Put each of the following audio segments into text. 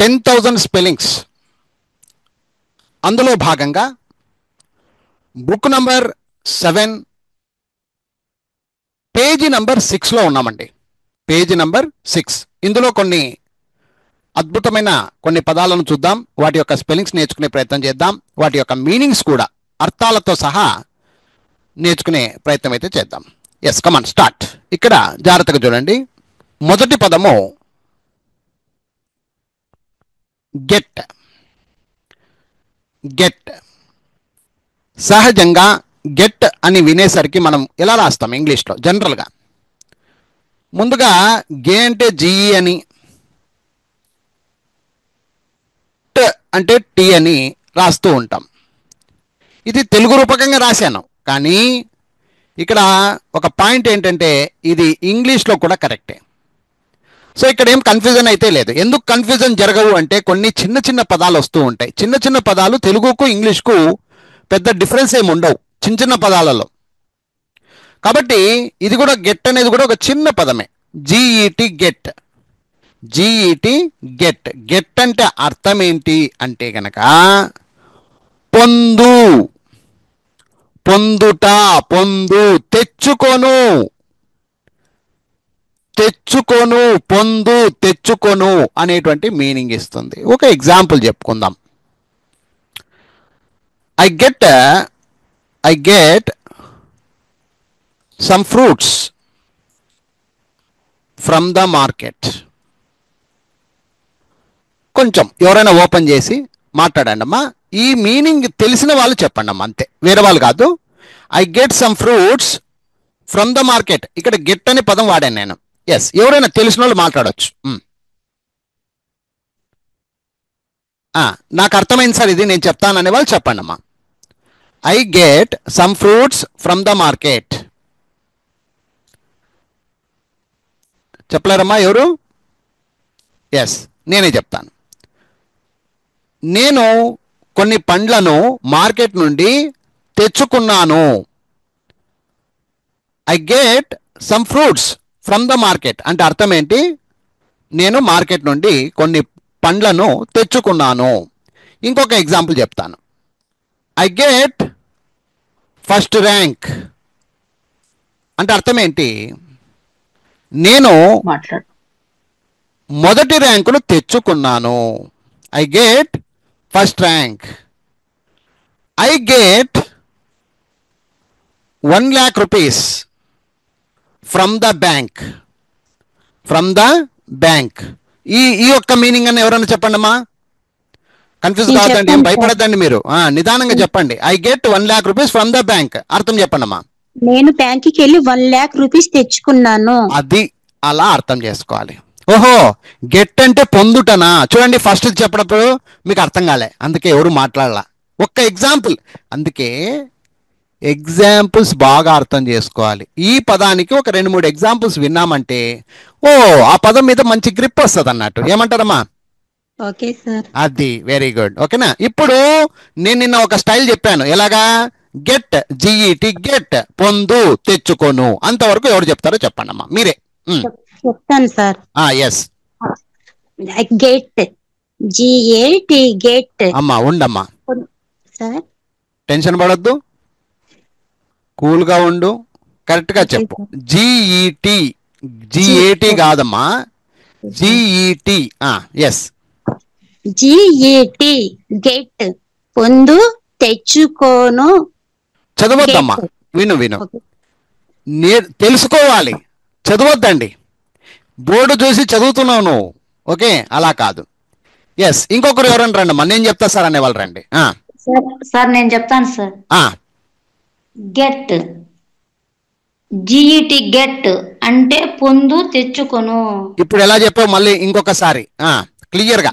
10,000 spellings. అందులో భాగంగా book number 7 page number 6లో ఉన్నామండి. Page number 6. ఇందులో కొన్ని అద్భుతమైన కొన్ని పదాలను చూద్దాం. వాటి యొక్క స్పెల్లింగ్స్ నేర్చుకునే ప్రయత్నం చేద్దాం. వాటి యొక్క మీనింగ్స్ కూడా అర్థాలతో సహా నేర్చుకునే ప్రయత్నం అయితే చేద్దాం. Yes, come on start. ఇక్కడ జాగ్రత్తగా చూడండి. మొదటి పదము గెట్. గెట్ సహజంగా గెట్ అని వినేసరికి మనం ఎలా రాస్తాం ఇంగ్లీష్లో జనరల్గా? ముందుగా గే అంటే జిఈ అని, ట్ అంటే టీ అని రాస్తూ ఉంటాం. ఇది తెలుగు రూపకంగా రాశాను, కానీ ఇక్కడ ఒక పాయింట్ ఏంటంటే ఇది ఇంగ్లీష్లో కూడా కరెక్టే. సో ఇక్కడ ఏం కన్ఫ్యూజన్ అయితే లేదు. ఎందుకు కన్ఫ్యూజన్ జరగవు అంటే కొన్ని చిన్న చిన్న పదాలు వస్తూ ఉంటాయి. చిన్న చిన్న పదాలు తెలుగుకు ఇంగ్లీష్కు పెద్ద డిఫరెన్స్ ఏమి ఉండవు చిన్న చిన్న పదాలలో. కాబట్టి ఇది కూడా గెట్ అనేది కూడా ఒక చిన్న పదమే. జిఈటి గెట్. జిఈటి గెట్. గెట్ అంటే అర్థం ఏంటి అంటే గనక పొందు, పొందుట, పొందు, తెచ్చుకొను, తెచ్చుకొను, పొందు, తెచ్చుకొను అనేటువంటి మీనింగ్ ఇస్తుంది. ఒక ఎగ్జాంపుల్ చెప్పుకుందాం. I get some fruits from the market. కొంచెం ఎవరైనా ఓపెన్ చేసి మాట్లాడండి అమ్మా. ఈ మీనింగ్ తెలిసిన వాళ్ళు చెప్పండి అమ్మా, అంతే, వేరే వాళ్ళు కాదు. I get some fruits from the market. ఇక్కడ గెట్ అనే పదం వాడాను నేను. ఎస్, ఎవరైనా తెలిసిన వాళ్ళు మాట్లాడవచ్చు. నాకు అర్థమైంది సార్, ఇది నేను చెప్తాను అనే వాళ్ళు చెప్పండి అమ్మా. I get some fruits from the market. చెప్పలేరమ్మా ఎవరు? ఎస్, నేనే చెప్తాను. నేను కొన్ని పండ్లను మార్కెట్ నుండి తెచ్చుకున్నాను. I get some fruits from the market అంటే అర్థం ఏంటి? నేను మార్కెట్ నుండి కొన్ని పండ్లను తెచ్చుకున్నాను. ఇంకొక ఎగ్జాంపుల్ చెప్తాను. ఐ గెట్ ఫస్ట్ ర్యాంక్ అంటే అర్థం ఏంటి? నేను మొదటి ర్యాంకును తెచ్చుకున్నాను. I get first rank. I get 1 lakh rupees from the bank. From the bank. ఈ యొక్క మీనింగ్ అని ఎవరైనా చెప్పండి అమ్మా. కన్ఫ్యూజ్ కావద్దండి, ఏం భయపడద్దండి మీరు, నిదానంగా చెప్పండి. I get 1 lakh rupees from the bank. అర్థం చెప్పండి అమ్మా. నేను బ్యాంక్కి వెళ్ళి 1 lakh rupees తెచ్చుకున్నాను. అది అలా అర్థం చేసుకోవాలి. ఓహో, గెట్ అంటే పొందుటనా? చూడండి, ఫస్ట్ చెప్పినప్పుడు మీకు అర్థం కాలే, అందుకే ఎవరు మాట్లాడాల. ఒక్క ఎగ్జాంపుల్, అందుకే ఎగ్జాంపుల్స్ బాగా అర్థం చేసుకోవాలి. ఈ పదానికి ఒక 2-3 ఎగ్జాంపుల్స్ విన్నామంటే ఓ ఆ పదం మీద మంచి గ్రిప్ వస్తుంది అన్నట్టు. ఏమంటారమ్మా? Okay sir. అది వెరీ గుడ్. ఓకేనా? ఇప్పుడు నేను నిన్న ఒక స్టైల్ చెప్పాను. ఎలాగా? గెట్, జిఈటి గెట్, పొందు, తెచ్చుకోను. అంతవరకు ఎవరు చెప్తారో చెప్పండి అమ్మా, మీరే. చెప్తాను sir. Yes, get, G A T get. అమ్మా ఉండమ్మా, సార్ టెన్షన్ పడొద్దు, కూల్ గా ఉండు, కరెక్ట్ గా చెప్పు. జిఈటి, జిఏటి కాదమ్మా, జిఈటి. ఎస్, జిఏటి గెట్, పొందు, తెచ్చుకోను. చదవద్దమ్మా, విను విను, తెలుసుకోవాలి, చదవద్దండి. బోర్డు చూసి చదువుతున్నావు నువ్వు, ఓకే, అలా కాదు. ఎస్, ఇంకొకరు ఎవరైనా రండి అమ్మా, నేను చెప్తా సార్ అనేవాళ్ళు రండి. సార్ నేను చెప్తాను సార్. గెట్, జిఈటి గెట్ అంటే పొందు, తెచ్చుకొను. ఇప్పుడు ఎలా చెప్పావు మళ్ళీ ఇంకొకసారి క్లియర్ గా.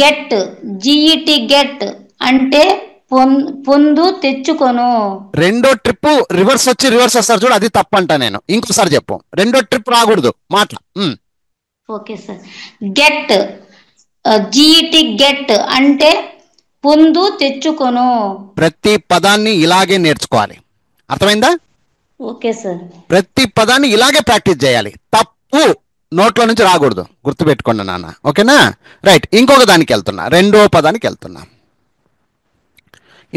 గెట్, జిఈటి గెట్ అంటే పొందు, తెచ్చుకొను. రెండో ట్రిప్ రివర్స్ వస్తారు చూడు, అది తప్పంట నేను. ఇంకోసారి చెప్పు, రెండో ట్రిప్ రాకూడదు మాట్లా. Okay sir. గెట్, జిఈటి గెట్ అంటే పొందు, తెచ్చుకొను. ప్రతి పదాన్ని ఇలాగే నేర్చుకోవాలి, అర్థమైందా? Okay sir. ప్రతి పదాన్ని ఇలాగే ప్రాక్టీస్ చేయాలి. తప్పు నోట్లో నుంచి రాకూడదు, గుర్తుపెట్టుకోండి నాన్న, ఓకేనా? రైట్, ఇంకొక దానికి వెళ్తున్నా, రెండో పదానికి వెళ్తున్నా.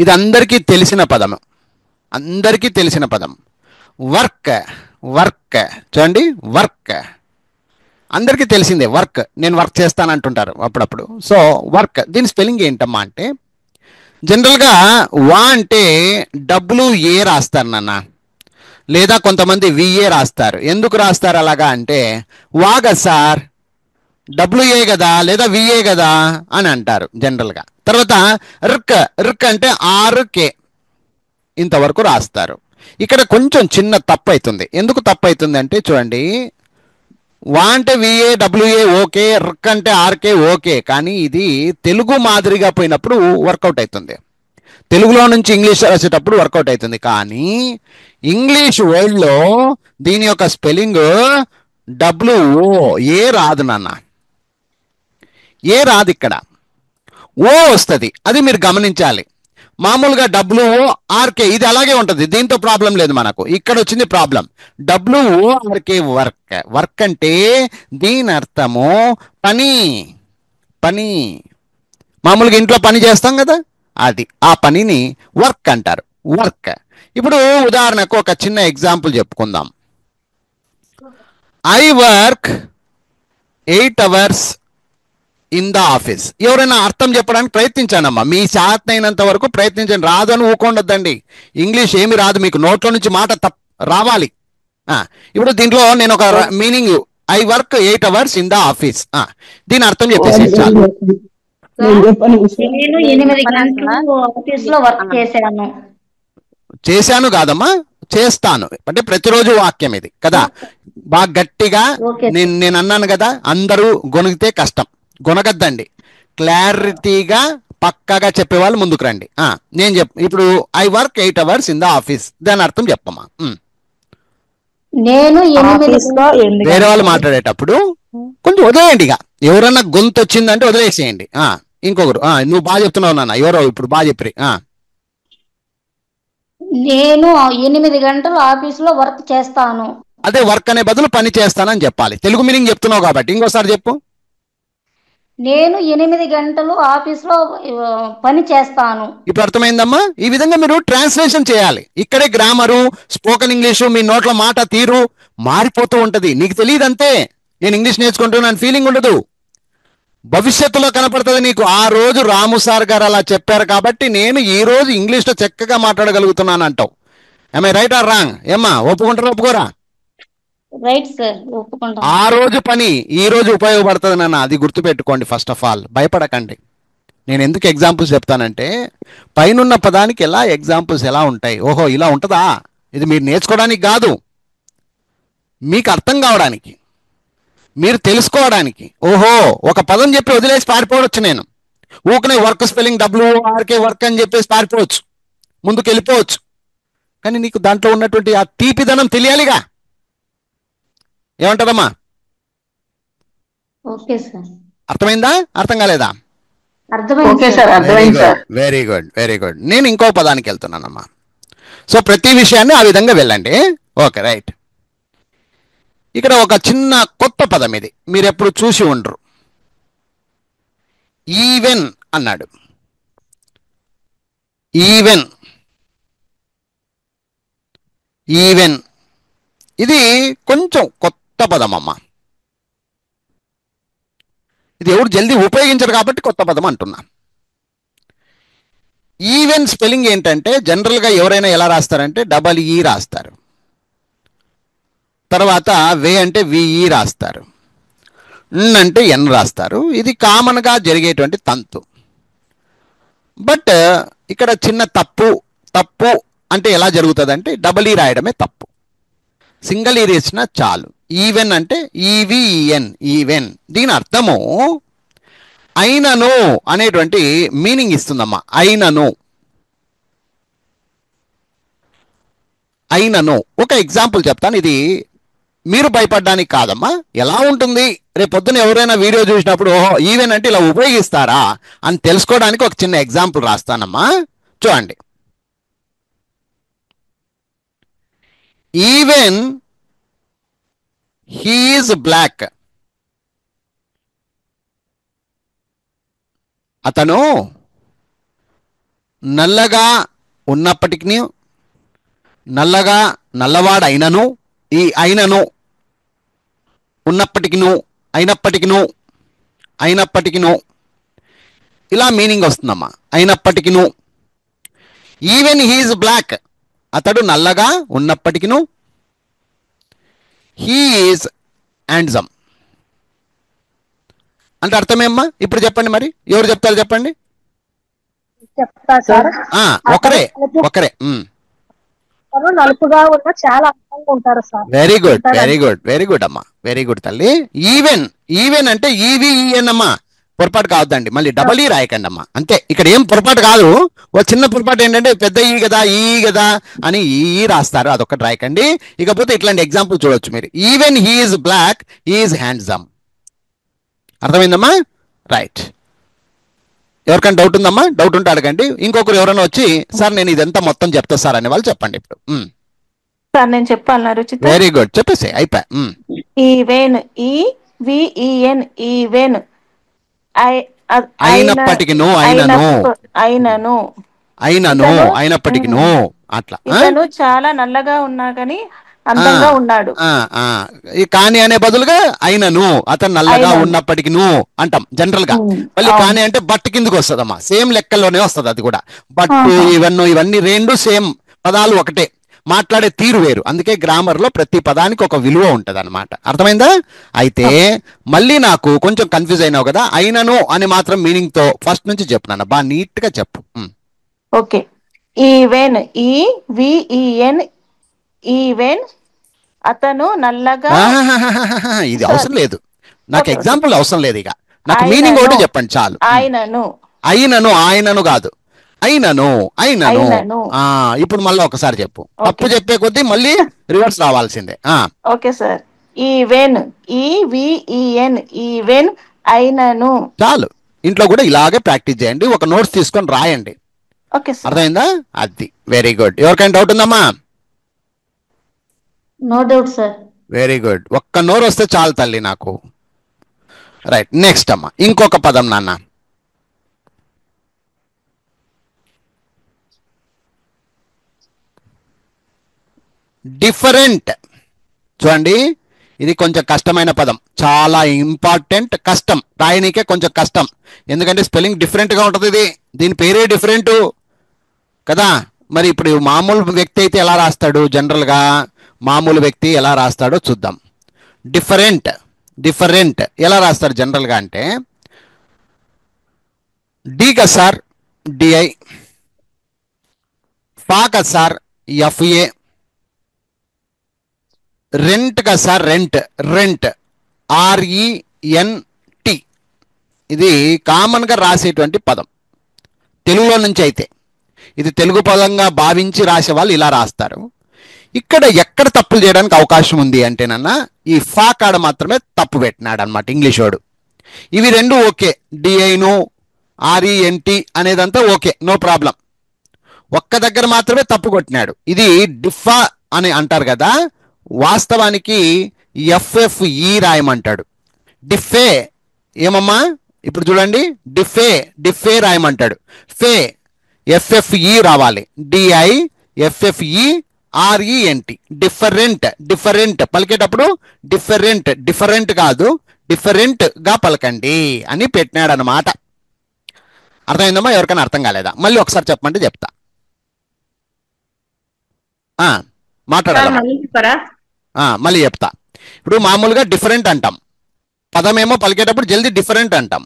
ఇది అందరికీ తెలిసిన పదము, అందరికీ తెలిసిన పదం. వర్క్. వర్క్ చూడండి, వర్క్ అందరికీ తెలిసిందే. వర్క్, నేను వర్క్ చేస్తానంటుంటారు అప్పుడప్పుడు. సో వర్క్, దీని స్పెల్లింగ్ ఏంటమ్మా అంటే, జనరల్గా వా అంటే WA రాస్తారు నాన్న, లేదా కొంతమంది VA రాస్తారు. ఎందుకు రాస్తారు అలాగా అంటే, వా కదా సార్, WA కదా లేదా VA కదా అని అంటారు జనరల్గా. తర్వాత రిక్, రిక్ అంటే RK ఇంతవరకు రాస్తారు. ఇక్కడ కొంచెం చిన్న తప్పు అవుతుంది. ఎందుకు తప్పు అవుతుంది అంటే చూడండి, వా అంటే VA WA ఓకే, రిక్ అంటే RK ఓకే, కానీ ఇది తెలుగు మాదిరిగా పోయినప్పుడు వర్కౌట్ అవుతుంది, తెలుగులో నుంచి ఇంగ్లీష్ రాసేటప్పుడు వర్కౌట్ అవుతుంది. కానీ ఇంగ్లీష్ వర్డ్లో దీని యొక్క స్పెల్లింగ్ WOA రాదు నాన్న, ఏ రాదు, ఇక్కడ ఓ వస్తుంది. అది మీరు గమనించాలి. మామూలుగా WORK ఇది అలాగే ఉంటుంది, దీంతో ప్రాబ్లం లేదు మనకు. ఇక్కడ వచ్చింది ప్రాబ్లం. WORK work. వర్క్ అంటే దీని అర్థము పని, పని. మామూలుగా ఇంట్లో పని చేస్తాం కదా, అది ఆ పనిని వర్క్ అంటారు, వర్క్. ఇప్పుడు ఉదాహరణకు ఒక చిన్న ఎగ్జాంపుల్ చెప్పుకుందాం. I work 8 hours in the office. ఎవరైనా అర్థం చెప్పడానికి ప్రయత్నించానమ్మా, మీ చేతనైనంత వరకు ప్రయత్నించండి. రాదని ఊకొండొద్దండి, ఇంగ్లీష్ ఏమి రాదు మీకు, నోట్లో నుంచి మాట రావాలి. ఇప్పుడు దీంట్లో నేను ఒక meaning, I work 8 hours in the office, దీని అర్థం చెప్పేసి చాలు. నేను 8 గంటలు ఆఫీస్ లో వర్క్ చేశాను. చేశాను కాదమ్మా, చేస్తాను అంటే ప్రతిరోజు వాక్యం ఇది కదా. బాగా గట్టిగా నేను అన్నాను కదా, అందరూ గొనిగితే కష్టం, గొనగద్దండి. క్లారిటీగా పక్కాగా చెప్పేవాళ్ళు ముందుకు రండి. నేను ఇప్పుడు I work 8 hours in the office, దాని అర్థం చెప్పమ్మా. నేను వేరే వాళ్ళు మాట్లాడేటప్పుడు కొంచెం వదిలేయండి, ఇక ఎవరన్నా గొంతు వచ్చిందంటే వదిలేసేయండి. ఇంకొకరు, నువ్వు బాగా చెప్తున్నావు నాన్న, ఎవరో ఇప్పుడు బాగా చెప్పి. నేను 8 గంటలు ఆఫీస్ లో వర్క్ చేస్తాను. అదే వర్క్ అనే బదులు పని చేస్తానని చెప్పాలి. తెలుగు మీనింగ్ చెప్తున్నావు కాబట్టి ఇంకోసారి చెప్పు. నేను 8 గంటలు ఆఫీస్ లో పని చేస్తాను. ఇప్పుడు అర్థమైందమ్మా? ఈ విధంగా మీరు ట్రాన్స్లేషన్ చేయాలి. ఇక్కడే గ్రామరు, స్పోకెన్ ఇంగ్లీషు, మీ నోట్ల మాట తీరు మారిపోతూ ఉంటది. నీకు తెలియదు అంతే, నేను ఇంగ్లీష్ నేర్చుకుంటున్నాను ఫీలింగ్ ఉండదు. భవిష్యత్తులో కనపడుతుంది నీకు. ఆ రోజు రాము సార్ గారు అలా చెప్పారు కాబట్టి నేను ఈ రోజు ఇంగ్లీష్లో చక్కగా మాట్లాడగలుగుతున్నాను అంటావు. ఏమై రైట్ ఆర్ రాంగ్? ఏమ్మా, ఒప్పుకుంటారా ఒప్పుకోరా? రైట్ సార్, ఒప్పుకుంటాను. ఆ రోజు పని ఈ రోజు ఉపయోగపడుతుంది నాన్న, అది గుర్తుపెట్టుకోండి. ఫస్ట్ ఆఫ్ ఆల్ భయపడకండి. నేను ఎందుకు ఎగ్జాంపుల్స్ చెప్తానంటే, పైనున్న పదానికి ఎలా ఎగ్జాంపుల్స్ ఎలా ఉంటాయి, ఓహో ఇలా ఉంటుందా, ఇది మీరు నేర్చుకోవడానికి కాదు, మీకు అర్థం కావడానికి, మీరు తెలుసుకోవడానికి. ఓహో, ఒక పదం చెప్పి వదిలేసి పారిపోవచ్చు. నేను ఊకనే వర్క్ స్పెల్లింగ్ WORK వర్క్ అని చెప్పేసి పారిపోవచ్చు, ముందుకు వెళ్ళిపోవచ్చు. కానీ నీకు దాంట్లో ఉన్నటువంటి ఆ తీపిదనం తెలియాలిగా. ఏమంటారమ్మా? Okay sir. అర్థమైందా? అర్థం కాలేదా? అర్థమైంది sir. Very good, very good. నేను ఇంకో పదానికి వెళ్తున్నానమ్మా. సో ప్రతి విషయాన్ని ఆ విధంగా వెళ్ళండి. Okay, right. ఇక్కడ ఒక చిన్న కొత్త పదం, ఇది మీరు ఎప్పుడు చూసి ఉండరు. ఈవెన్ అన్నాడు. ఈవెన్, ఈవెన్ ఇది కొంచెం కొత్త పదం అమ్మా. ఇది ఎవరు జల్దీ ఉపయోగించరు కాబట్టి కొత్త పదం అంటున్నా. ఈవెన్ స్పెల్లింగ్ ఏంటంటే, జనరల్గా ఎవరైనా ఎలా రాస్తారంటే EE రాస్తారు, తర్వాత వే అంటే VE రాస్తారు, అంటే N రాస్తారు. ఇది కామన్గా జరిగేటువంటి తంతు. బట్ ఇక్కడ చిన్న తప్పు. తప్పు అంటే ఎలా జరుగుతుంది అంటే EE రాయడమే తప్పు, సింగిల్ ఈ రాసినా చాలు. ఈవెన్ అంటే EVEN, ఈవెన్. దీని అర్థము అయినను అనేటువంటి మీనింగ్ ఇస్తుందమ్మా. అయినను, అయినను. ఒక ఎగ్జాంపుల్ చెప్తాను, ఇది మీరు భయపడడానికి కాదమ్మా. ఎలా ఉంటుంది రేపు పొద్దున ఎవరైనా వీడియో చూసినప్పుడు ఓహో ఈవెన్ అంటే ఇలా ఉపయోగిస్తారా అని తెలుసుకోవడానికి ఒక చిన్న ఎగ్జాంపుల్ రాస్తానమ్మా. చూడండి. Even he is black. అతను నల్లగా ఉన్నప్పటికీ నల్లవాడైనను, ఈ అయినను అయినప్పటికిను ఇలా మీనింగ్ వస్తుందమ్మా. అయినప్పటికిను. ఈవెన్ హీఈస్ బ్లాక్, అతడు నల్లగా ఉన్నప్పటికిను. హీఈస్ హ్యాండ్సమ్ అంటే అర్థమేమ్మా? ఇప్పుడు చెప్పండి, మరి ఎవరు చెప్తారు చెప్పండి. చెప్తా సార్. ఒకరే. నలుపుగా ఉన్న చాలా అందంగా ఉంటారు సార్. వెరీ గుడ్ అమ్మా, వెరీ గుడ్ తల్లి. ఈవెన్ అంటే ఈవిఈఎన్ అమ్మా, పొరపాటు కావద్దండి. మళ్ళీ డబల్ ఈ రాయకండి అమ్మా, అంతే. ఇక్కడ ఏం పొరపాటు కాదు. ఓ చిన్న పొరపాటు ఏంటంటే పెద్ద ఈ కదా అని ఈ రాస్తారు, అదొక్కటి రాయకండి. ఇకపోతే ఇట్లాంటి ఎగ్జాంపుల్ చూడొచ్చు మీరు. Even he is black he is handsome. అర్థమైందమ్మా? రైట్. ఎవరికైనా డౌట్ ఉందమ్మా? డౌట్ ఉంటే అడగండి. ఇంకొకరు ఎవరైనా వచ్చి సార్ నేను ఇదంతా మొత్తం చెప్తా సార్ అనే వాళ్ళు చెప్పండి ఇప్పుడు. సార్ నేను చెప్పాలన్నా రుచిత? వెరీ గుడ్, చెప్పేసి అయిపోయా. ఈవెన్, ఈవిఈఎన్, ఈవెన్ అయినప్పటికిను అయినప్పటికిను అట్లా. ఇతను చాలా నల్లగా ఉన్నా కానీ అందంగా ఉన్నాడు. కానీ అనే బదులుగా అయినను, అతను నల్లగా ఉన్నప్పటికిను అంటాం జనరల్ గా. మళ్ళీ కానీ అంటే బట్ కిందకి వస్తుందమ్మా, సేమ్ లెక్కల్లోనే వస్తుంది అది కూడా. బట్ ఇవన్నీ రెండు సేమ్ పదాలు ఒకటే, మాట్లాడే తీరు వేరు. అందుకే గ్రామర్ లో ప్రతి పదానికి ఒక విలువ ఉంటది అనమాట. అర్థమైందా? అయితే మళ్ళీ నాకు కొంచెం కన్ఫ్యూజ్ అయినావు కదా. అయినను అని మాత్రం మీనింగ్ తో ఫస్ట్ నుంచి చెప్తున్నాను, బాగా నీట్ గా చెప్పు. ఓకే. ఈవెన్, ఈవిఈఎన్, ఈవెన్ అతను నల్లగా. ఇది అవసరం లేదు నాకు, ఎగ్జాంపుల్ అవసరం లేదు. ఇక నాకు మీనింగ్ ఒకటి చెప్పండి చాలు. ఆయనను కాదు, అయినను. ఇప్పుడు మళ్ళీ ఒకసారి చెప్పు. తప్పు చెప్పే కొద్దీ మళ్ళీ రివర్స్ రావాల్సిందే. Okay sir. Even, EVEN, even అయినను. చాలు. ఇంట్లో కూడా ఇలాగే ప్రాక్టీస్ చేయండి, ఒక నోట్స్ తీసుకొని రాయండి. Okay sir. అర్థమైందా? అది వెరీ గుడ్. ఎవరికైనా డౌట్ ఉందమ్మా? No doubt sir. Very good. ఒక్క నోరు వస్తే చాలు తల్లి నాకు. రైట్, నెక్స్ట్ అమ్మా ఇంకొక పదం నాన్న. డిఫరెంట్. చూడండి, ఇది కొంచెం కష్టమైన పదం, చాలా ఇంపార్టెంట్. కష్టం రాయనీకే కొంచెం కష్టం, ఎందుకంటే స్పెల్లింగ్ డిఫరెంట్గా ఉంటుంది. దీని పేరే డిఫరెంట్ కదా. మరి ఇప్పుడు మామూలు వ్యక్తి అయితే ఎలా రాస్తాడు? జనరల్గా మామూలు వ్యక్తి ఎలా రాస్తాడో చూద్దాం. డిఫరెంట్ ఎలా రాస్తారు జనరల్గా అంటే, డి కదా సార్ డిఐ, ఫా కదా సార్ ఎఫ్ఏ, రెంట్ కదా సార్ రెంట్ RENT. ఇది కామన్గా రాసేటువంటి పదం తెలుగులో నుంచి. అయితే ఇది తెలుగు పదంగా భావించి రాసే వాళ్ళు ఇలా రాస్తారు. ఇక్కడ ఎక్కడ తప్పులు చేయడానికి అవకాశం ఉంది అంటేనన్నా ఈ ఫా కాడ మాత్రమే తప్పు పెట్టినాడు అనమాట ఇంగ్లీష్ వాడు. ఇవి రెండు ఓకే, డిఐను RENT అనేదంతా ఓకే, నో ప్రాబ్లం. ఒక్క దగ్గర మాత్రమే తప్పు కొట్టినాడు. ఇది డిఫా అని అంటారు కదా, వాస్తవానికి FFE రాయమంటాడు. డిఫే ఏమమ్మా? ఇప్పుడు చూడండి, డిఫే రాయమంటాడు. ఫే FFE రావాలి, DIFFERENT. డిఫరెంట్ పలికేటప్పుడు డిఫరెంట్ కాదు, డిఫరెంట్ గా పలకండి అని పెట్టినాడు అనమాట. అర్థమైందమ్మా? ఎవరికైనా అర్థం కాలేదా? మళ్ళీ ఒకసారి చెప్పమంటే చెప్తా. మాట్లాడాలి, మళ్ళీ చెప్తా. ఇప్పుడు మామూలుగా డిఫరెంట్ అంటాం, పదమేమో పలికేటప్పుడు జల్దీ డిఫరెంట్ అంటాం,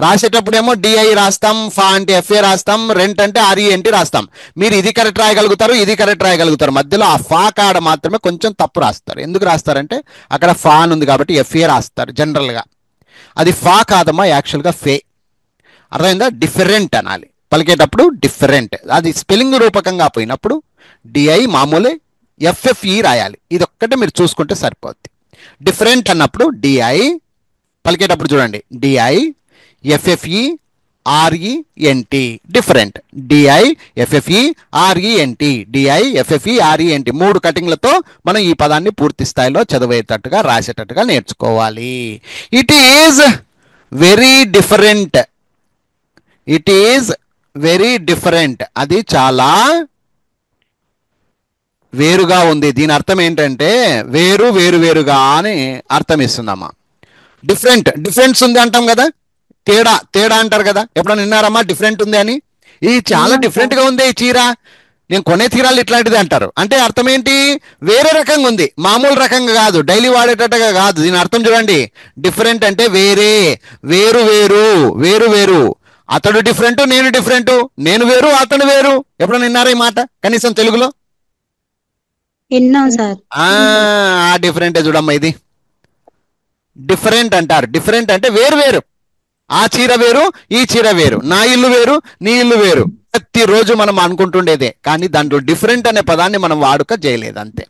రాసేటప్పుడు ఏమో DI రాస్తాం, ఫా అంటే FA రాస్తాం, రెంట్ అంటే RENT రాస్తాం. మీరు ఇది కరెక్ట్ రాయగలుగుతారు, ఇది కరెక్ట్ రాయగలుగుతారు, మధ్యలో ఆ ఫా కాడ మాత్రమే కొంచెం తప్పు రాస్తారు. ఎందుకు రాస్తారంటే అక్కడ ఫా అని ఉంది కాబట్టి FA రాస్తారు జనరల్గా. అది ఫా కాదమ్మా, యాక్చువల్గా ఫే. అర్థమైందా? డిఫరెంట్ అనాలి పలికేటప్పుడు, డిఫరెంట్. అది స్పెల్లింగ్ రూపకంగా పోయినప్పుడు DI మామూలే, FFE రాయాలి. ఇది ఒక్కటే మీరు చూసుకుంటే సరిపోద్ది. డిఫరెంట్ అన్నప్పుడు DI పలికేటప్పుడు చూడండి, DIFFERENT. Different, DIFFERENT. 3 కటింగ్లతో మనం ఈ పదాన్ని పూర్తి స్థాయిలో చదివేటట్టుగా రాసేటట్టుగా నేర్చుకోవాలి. It is very different. It is very different, అది చాలా వేరుగా ఉంది. దీని అర్థం ఏంటంటే వేరు వేరు వేరుగా అని అర్థం ఇస్తుందమ్మా. డిఫరెన్స్ ఉంది అంటాం కదా, తేడా తేడా అంటారు కదా, ఎప్పుడైనా విన్నారమ్మా డిఫరెంట్ ఉంది అని? ఇది చాలా డిఫరెంట్ గా ఉంది ఈ చీర, నేను కొనే చీరలు ఇట్లాంటిది అంటారు. అంటే అర్థం ఏంటి? వేరే రకంగా ఉంది, మామూలు రకంగా కాదు, డైలీ వాడేటట్టుగా కాదు. దీని అర్థం చూడండి, డిఫరెంట్ అంటే వేరే, వేరు వేరు వేరు వేరు. అతడు డిఫరెంట్, నేను డిఫరెంట్, నేను వేరు అతడు వేరు. ఎప్పుడైనా విన్నారా ఈ మాట కనీసం తెలుగులో? విన్నాం సార్. ఆ డిఫరెంటే చూడమ్మా, ఇది డిఫరెంట్ అంటారు. డిఫరెంట్ అంటే వేరు వేరు, ఆ చీర వేరు ఈ చీర వేరు, నా ఇల్లు వేరు నీ ఇల్లు వేరు, ప్రతిరోజు మనం అనుకుంటుండేదే. కానీ దాంట్లో డిఫరెంట్ అనే పదాన్ని మనం వాడుక చేయలేదు అంతే.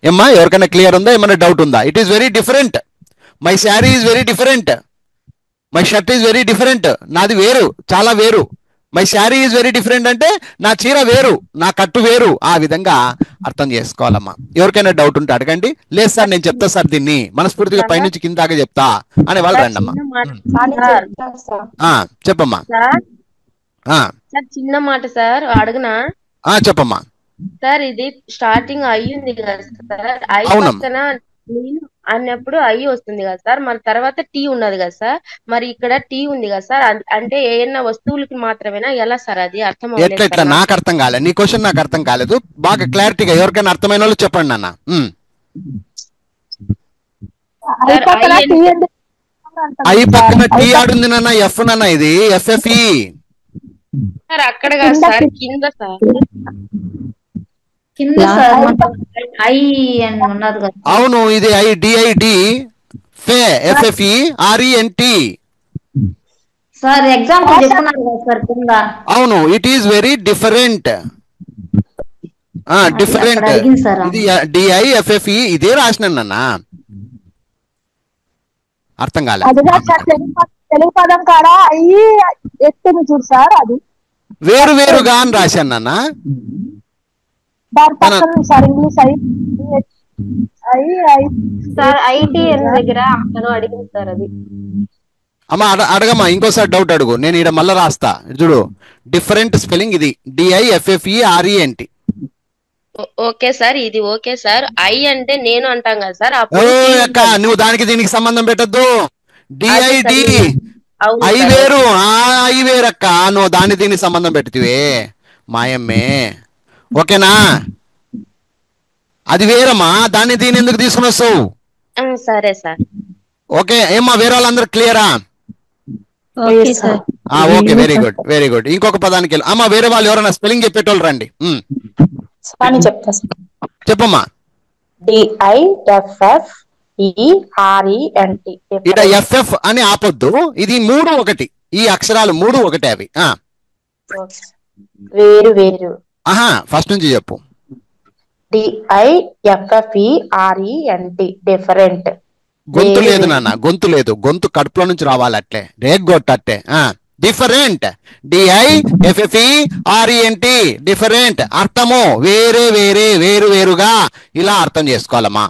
ఏమ్మా ఎవరికైనా క్లియర్ ఉందా? ఏమైనా డౌట్ ఉందా? It is very different, my sari is very different, my shirt is very different, నాది వేరు చాలా వేరు. My sari is very different అంటే నా చీర వేరు నా కట్టు వేరు. ఆ విధంగా అర్థం చేసుకోవాలమ్మా. ఎవరికైనా డౌట్ ఉంటే అడగండి. లేదు సార్ నేను చెప్తా సార్ దీన్ని మనస్ఫూర్తిగా పైనుంచి కింద దాకా చెప్తా అనే వాళ్ళు రండి అమ్మా. చెప్పమ్మా. చిన్న మాట సార్ అడగనా? చెప్పమ్మా. సార్ ఇది స్టార్టింగ్ అయ్యింది కదా సార్, ఐ పక్కన నేను అన్నప్పుడు ఐ వస్తుంది కదా సార్, మరి తర్వాత టీ ఉన్నది కదా సార్, మరి ఇక్కడ టీ ఉంది కదా సార్, అంటే ఏమన్నా వస్తువులకి మాత్రమేనా? ఎలా సార్ అది అర్థం ఎట్లా? నాకు అర్థం కాలేదు, నీ క్వశ్చన్ నాకు అర్థం కాలేదు. బాగా క్లారిటీగా ఎవరికైనా అర్థమైన వాళ్ళు చెప్పండి నాన్న. ఐ పక్కన టీ ఆడుంది నాన్న, ఎఫ్ నాన్న, ఇది ఎఫ్ఎఫ్ఈ సార్. అక్కడ కాదు సార్, కింద సార్, కింద సార్ ఐ అని ఉన్నది కదా. అవును, ఇది ఐ డిఐడి ఫే ఎఫ్ఎఫ్ఈ ఆర్ఈఎన్టి సార్. ఎగ్జాంపుల్ చెప్తున్నారు కదా సార్ కింద. అవును, it is very different. Different ఇది డిఐఎఫ్ఎఫ్ఈ ఇదే రాసినానన్నా, అర్థం కాలేదు. తెలుగు పదం కాడ అయ్యి ఎత్తుంది చూడు సార్, అది వేరు వేరుగా అని రాశాను నాన్న. దాని పక్కన సార్ ఇంగ్లీష్ సార్ ఐటీ దగ్గర అమ్మను అడిగింది సార్ అది. అమ్మా అడగమ్మా, ఇంకోసారి డౌట్ అడుగు, నేను ఇక్కడ మళ్ళీ రాస్తా చూడు. డిఫరెంట్ స్పెల్లింగ్ ఇది డిఐఎఫ్ఎఫ్ఈఆర్ఈఎన్టి. ఓకే సార్, ఇది ఓకే సార్. ఐ అంటే నేను అంటాం కదా సార్, అక్క నువ్వు దానికి దీనికి సంబంధం పెట్టద్దు. డిఐడి ఐ వేరు ఐ వేరక్క, నువ్వు దాన్ని దీనికి సంబంధం పెడుతువే మాయమ్మే. ఓకేనా? అది వేరమ్మా, దాన్ని దీని ఎందుకు తీసుకుని వస్తావు? సరే సార్. ఓకే ఏమ్మా, వేరే వాళ్ళందరూ క్లియరా? Okay, very good very good. ఇంకొక పదానికి వెళ్ళి అమ్మా, వేరే వాళ్ళు ఎవరైనా స్పెల్లింగ్ చెప్పేటోళ్ళు రండి. చెప్పమ్మా. ఇట ఎఫ్ఎఫ్ అని ఆపొద్దు, ఇది మూడు ఒకటి, ఈ అక్షరాలు మూడు ఒకటే అవి. వేరు వేరు. ఫస్ట్ నుంచి చెప్పు. డిఐఎఫ్ఎఫ్ఈఆర్ఈఎన్టి డిఫరెంట్. గొంతు లేదు నాన్న, గొంతు లేదు, గొంతు కడుపులో నుంచి రావాలి అట్లే, రేగొట్టట్టే. డిఫరెంట్ డిఐఎఫ్ఎఫ్ఈఆర్ఈఎన్టి డిఫరెంట్, అర్థము వేరే వేరే వేరు వేరుగా, ఇలా అర్థం చేసుకోవాలమ్మా.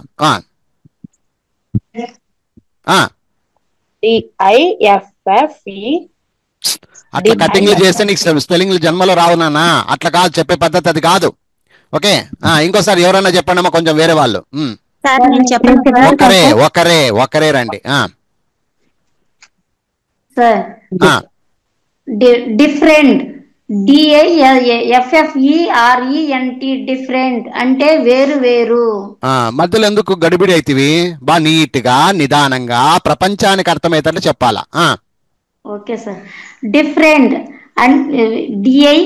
అట్లా కటింగ్లు చేస్తే నీకు స్పెల్లింగ్లు జన్మలో రావు నాన్న, అట్లా కాదు చెప్పే పద్ధతి, అది కాదు. ఓకే, ఇంకోసారి ఎవరైనా చెప్పండి అమ్మా, కొంచెం వేరే వాళ్ళు. ఒకరే ఒకరే రండి. డిఫరెంట్ డిఐఎఫ్ఎఫ్ఈఆర్ఈఎన్టి డిఫరెంట్ అంటే వేరు వేరు. మధ్యలో ఎందుకు గడిబిడి అయితివి? బాగా నీట్ గా నిదానంగా ప్రపంచానికి అర్థమయ్యేటట్లు చెప్పాలా. Okay sir. Different and D I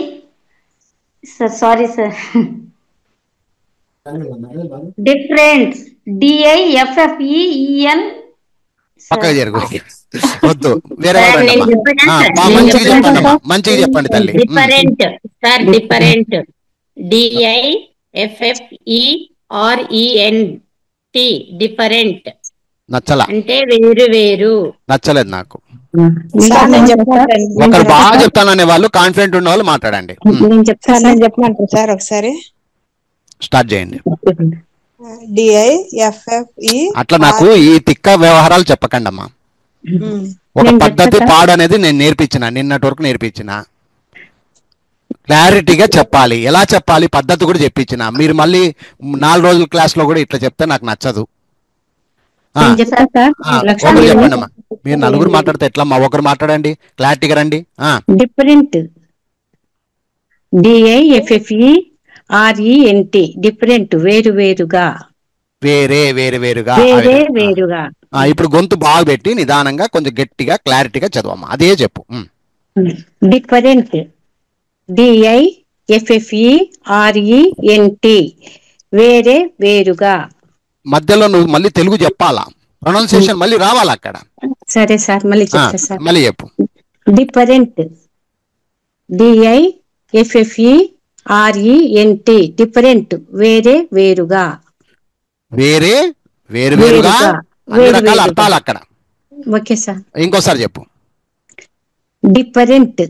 sorry sir, different D I F F E N. పక్కగా జరుగు, వద్దు వేరే మంచిగా చెప్పండి అమ్మా, మంచిగా చెప్పండి తల్లి. Different sir, different డిఐఎఫ్ఎఫ్ఈఆర్ఈఎన్టి different. నచ్చలా అంటే వేరు వేరు. నచ్చలేదు నాకు. ఒకరు బాగా చెప్తాననే వాళ్ళు, కాన్ఫిడెంట్ ఉన్న వాళ్ళు మాట్లాడండి. చెప్పమంటారు సార్? ఒకసారి స్టార్ట్ చేయండి. డిఐఎఫ్ఎఫ్ఈ. అట్లా నాకు ఈ తిక్క వ్యవహారాలు చెప్పకండి అమ్మా. ఒక నేను పద్ధతి చెప్తా పాడు అనేది నేను నేర్పించిన, నిన్నటి వరకు నేర్పించిన. క్లారిటీగా చెప్పాలి, ఎలా చెప్పాలి పద్ధతి కూడా చెప్పించిన. మీరు మళ్ళీ 4 రోజుల క్లాస్లో కూడా ఇట్లా చెప్తే నాకు నచ్చదు. నేను చెప్తా సార్. ఒకరు లక్ష్మి చెప్పండి అమ్మా. మీరు నలుగురు మాట్లాడితే ఎట్లా అమ్మా? ఒకరు మాట్లాడండి, క్లారిటీగా రండి. డిఫరెంట్, DIFFERENT, డిఫరెంట్, వేరు వేరుగా. వేరే వేరు వేరుగా. వేరే వేరుగా. ఇప్పుడు గొంతు బాగా పెట్టి నిదానంగా కొంచెం గట్టిగా క్లారిటీగా చదవమ్మా, అదే చెప్పు. డిఫరెంట్, DIFFERENT, వేరే వేరుగా. మధ్యలో నువ్వు మళ్ళీ తెలుగు చెప్పాలా, ప్రొనౌన్సియేషన్ మళ్ళీ రావాలా అక్కడ. సరే సార్, మళ్ళీ చెప్తా సార్. మళ్ళీ చెప్పు. డిఫరెంట్, DIFFERENT, డిఫరెంట్, వేరే వేరుగా. వేరే వేరు వేరుగా, అన్ని రకాల అర్థాలు అక్కడ. Okay sir. ఇంకోసారి చెప్పు. డిఫరెంట్,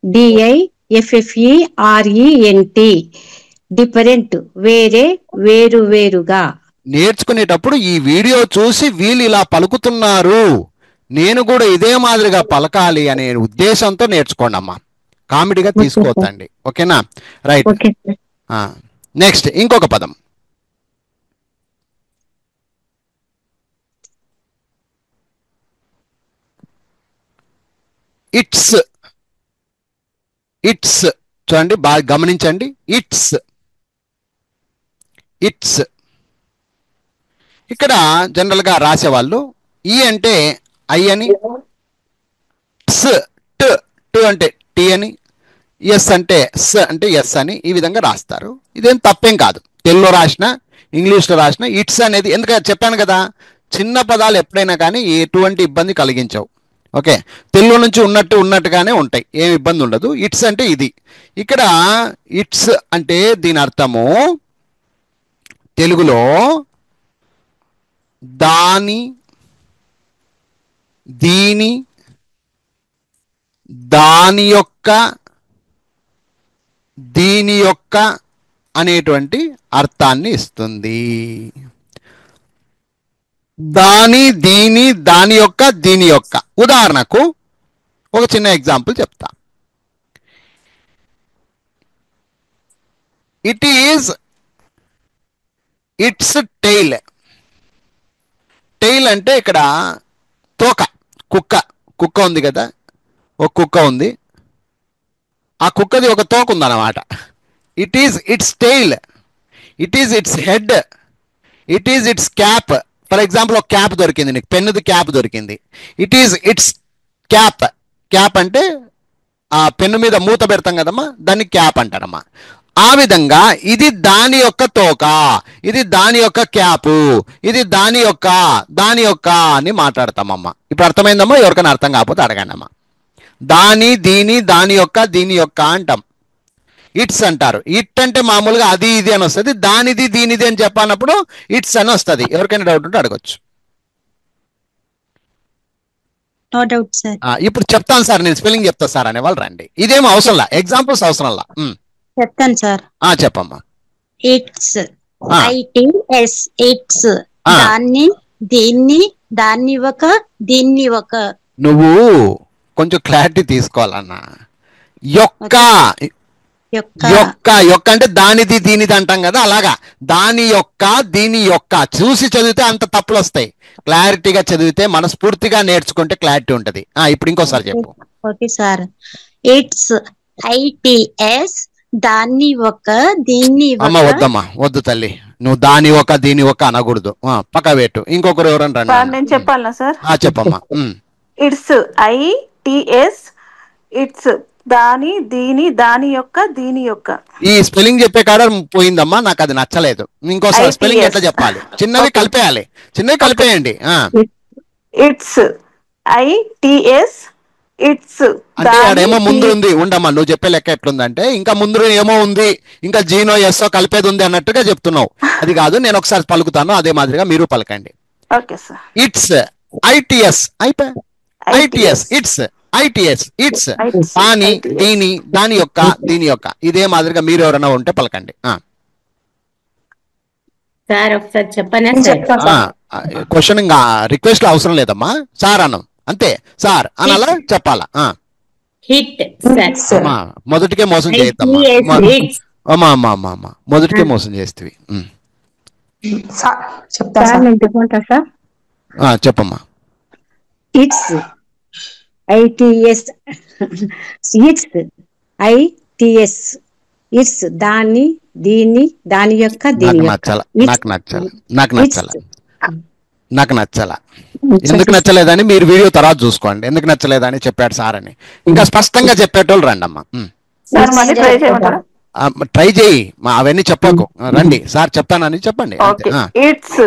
DIFFERENT, డిఫరెంట్, వేరే వేరు వేరుగా. నేర్చుకునేటప్పుడు ఈ వీడియో చూసి వీళ్ళు ఇలా పలుకుతున్నారు, నేను కూడా ఇదే మాదిరిగా పలకాలి అనే ఉద్దేశంతో నేర్చుకోండి అమ్మా, కామెడీగా తీసుకోవద్దండి. ఓకేనా? రైట్. నెక్స్ట్ ఇంకొక పదం. ఇట్స్. ఇట్స్ చూడండి, బాగా గమనించండి. ఇట్స్. ఇట్స్ ఇక్కడ జనరల్ గా రాసేవాళ్ళు ఈ అంటే ఐ అని, స్ ట్ టు అంటే టి అని, ఎస్ అంటే స్ అంటే ఎస్ అని ఈ విధంగా రాస్తారు. ఇదేం తప్పేం కాదు, తెలుగులో రాసిన ఇంగ్లీష్లో రాసిన. ఇట్స్ అనేది ఎందుకంటే చెప్పాను కదా, చిన్న పదాలు ఎప్పుడైనా కానీ ఎటువంటి ఇబ్బంది కలిగించవు. ఓకే, తెలుగు నుంచి ఉన్నట్టుగానే ఉంటాయి, ఏం ఇబ్బంది ఉండదు. ఇట్స్ అంటే ఇది. ఇక్కడ ఇట్స్ అంటే దీని అర్థము తెలుగులో దాని, దీని, దాని యొక్క, దీని యొక్క అనేటువంటి అర్థాన్ని ఇస్తుంది. దాని, దీని, దాని యొక్క, దీని యొక్క. ఉదాహరణకు ఒక చిన్న ఎగ్జాంపుల్ చెప్తా. It is it's tail. Tail అంటే ఇక్కడ తోక, కుక్క. కుక్క ఉంది కదా, ఒక కుక్క ఉంది, ఆ కుక్కది ఒక తోక ఉందన్నమాట. It is it's tail, it is it's head, it is it's cap. For example ఒక క్యాప్ దొరికింది నీకు, పెన్నుది క్యాప్ దొరికింది. It is it's cap. Cap అంటే ఆ పెన్ను మీద మూత పెడతాం కదమ్మా, దాన్ని క్యాప్ అంటారమ్మా. ఆ విధంగా ఇది దాని యొక్క తోక, ఇది దాని యొక్క క్యాపు, ఇది దాని యొక్క అని మాట్లాడతామమ్మా. ఇప్పుడు అర్థమైందమ్మా? ఎవరికైనా అర్థం కాకపోతే అడగండి అమ్మా. దాని, దీని, దాని యొక్క, దీని యొక్క అంటాం. ఇట్స్ అంటారు. ఇట్ అంటే మామూలుగా అది ఇది అని వస్తుంది, దానిది దీనిది అని చెప్పానప్పుడు ఇట్స్ అని వస్తుంది. ఎవరికైనా డౌట్ ఉంటే అడగచ్చు. No doubt sir. ఇప్పుడు చెప్తాను సార్, నేను స్పెల్లింగ్ చెప్తా సార్ అనే వాళ్ళు రండి. ఇదేం అవసరంలా, ఎగ్జాంపుల్స్ అవసరంలా. చెప్తాను సార్. చెప్పమ్మా. ఇట్స్, ITS, ఇట్స్, దాన్ని, దీన్ని, దాన్ని ఒక, దీన్ని ఒక. నువ్వు కొంచెం క్లారిటీ తీసుకోవాలన్నా. యొక్క యొక్క అంటే దానిది దీనిది అంటాం కదా, అలాగా దాని యొక్క, దీని యొక్క. చూసి చదివితే అంత తప్పులు వస్తాయి, క్లారిటీగా చదివితే, మనస్ఫూర్తిగా నేర్చుకుంటే క్లారిటీ ఉంటది. ఇప్పుడు ఇంకోసారి చెప్పు. Okay sir. ఇట్స్, ITS, దాన్ని ఒక, దీన్ని ఒక. అమ్మ వద్దమ్మా, వద్దు తల్లి, నువ్వు దాని ఒక, దీని ఒక అనకూడదు. పక్క పెట్టు. ఇంకొకరు ఎవరన్నా రండి. నేను చెప్పాలా సార్? చెప్పమ్మా. ఇట్స్, ITS, ఇట్స్, దాని, దీని, దాని యొక్క, దీని యొక్క. ఈ స్పెల్లింగ్ చెప్పే కాడ పోయిందమ్మా, నాకు అది నచ్చలేదు. ఇంకోసారి స్పెల్లింగ్ ఎట్లా చెప్పాలి? చిన్నవి కలిపేయాలి, చిన్నవి కలిపేయండి. ఇట్స్, ITS, ఇట్స్ అంటే ఆడేమో ముందు ఉంది. ఉండమ్మా, నువ్వు చెప్పే లెక్క ఎట్లుందంటే ఇంకా ముందు ఏమో ఉంది, ఇంకా జీనో ఎస్ఓ కలిపేది ఉంది అన్నట్టుగా చెప్తున్నావు. అది కాదు, నేను ఒకసారి పలుకుతాను, అదే మాదిరిగా మీరు పలకండి. ఇట్స్, ITS, అయిపోయి ITS, ఇట్స్, ITS, ఇట్స్, దాని, దీని, దాని యొక్క, దీని యొక్క. ఇదే మాదిరిగా మీరు ఎవరైనా ఉంటే పలకండి. సార్ ఒకసారి చెప్పనా సార్? క్వశ్చన్ ఇంకా రిక్వెస్ట్ అవసరం లేదమ్మా, సార్ అనం అంతే, సార్ అని అలా చెప్పాలా. హిట్ అమ్మా మొదటికే మోసం చేయొద్దమ్మా, అమ్మా అమ్మా అమ్మా అమ్మా మొదటికే మోసం చేస్తేవి. చెప్తా సార్ సార్. నేను చెప్పుకుంటా సార్. చెప్పమ్మా. ఇట్స్ ఐటిఎస్ ఇట్స్ ఐటిఎస్ ఇట్స్ దాని దీని దాని యొక్క దీని నాకు యొక్క నచ్చాల, నాకు నచ్చాల, నాకు నచ్చాల, నాకు నచ్చాల. ఎందుకు నచ్చలేదని మీరు వీడియో తర్వాత చూసుకోండి, ఎందుకు నచ్చలేదని చెప్పాడు సార్ అని. ఇంకా స్పష్టంగా చెప్పేటోళ్ళు రండి అమ్మా. సార్ మళ్ళీ ట్రై చేయమంటారా? ట్రై చేయి, అవన్నీ చెప్పకు, రండి సార్ చెప్తానని చెప్పండి. ఓకే. ఇట్స్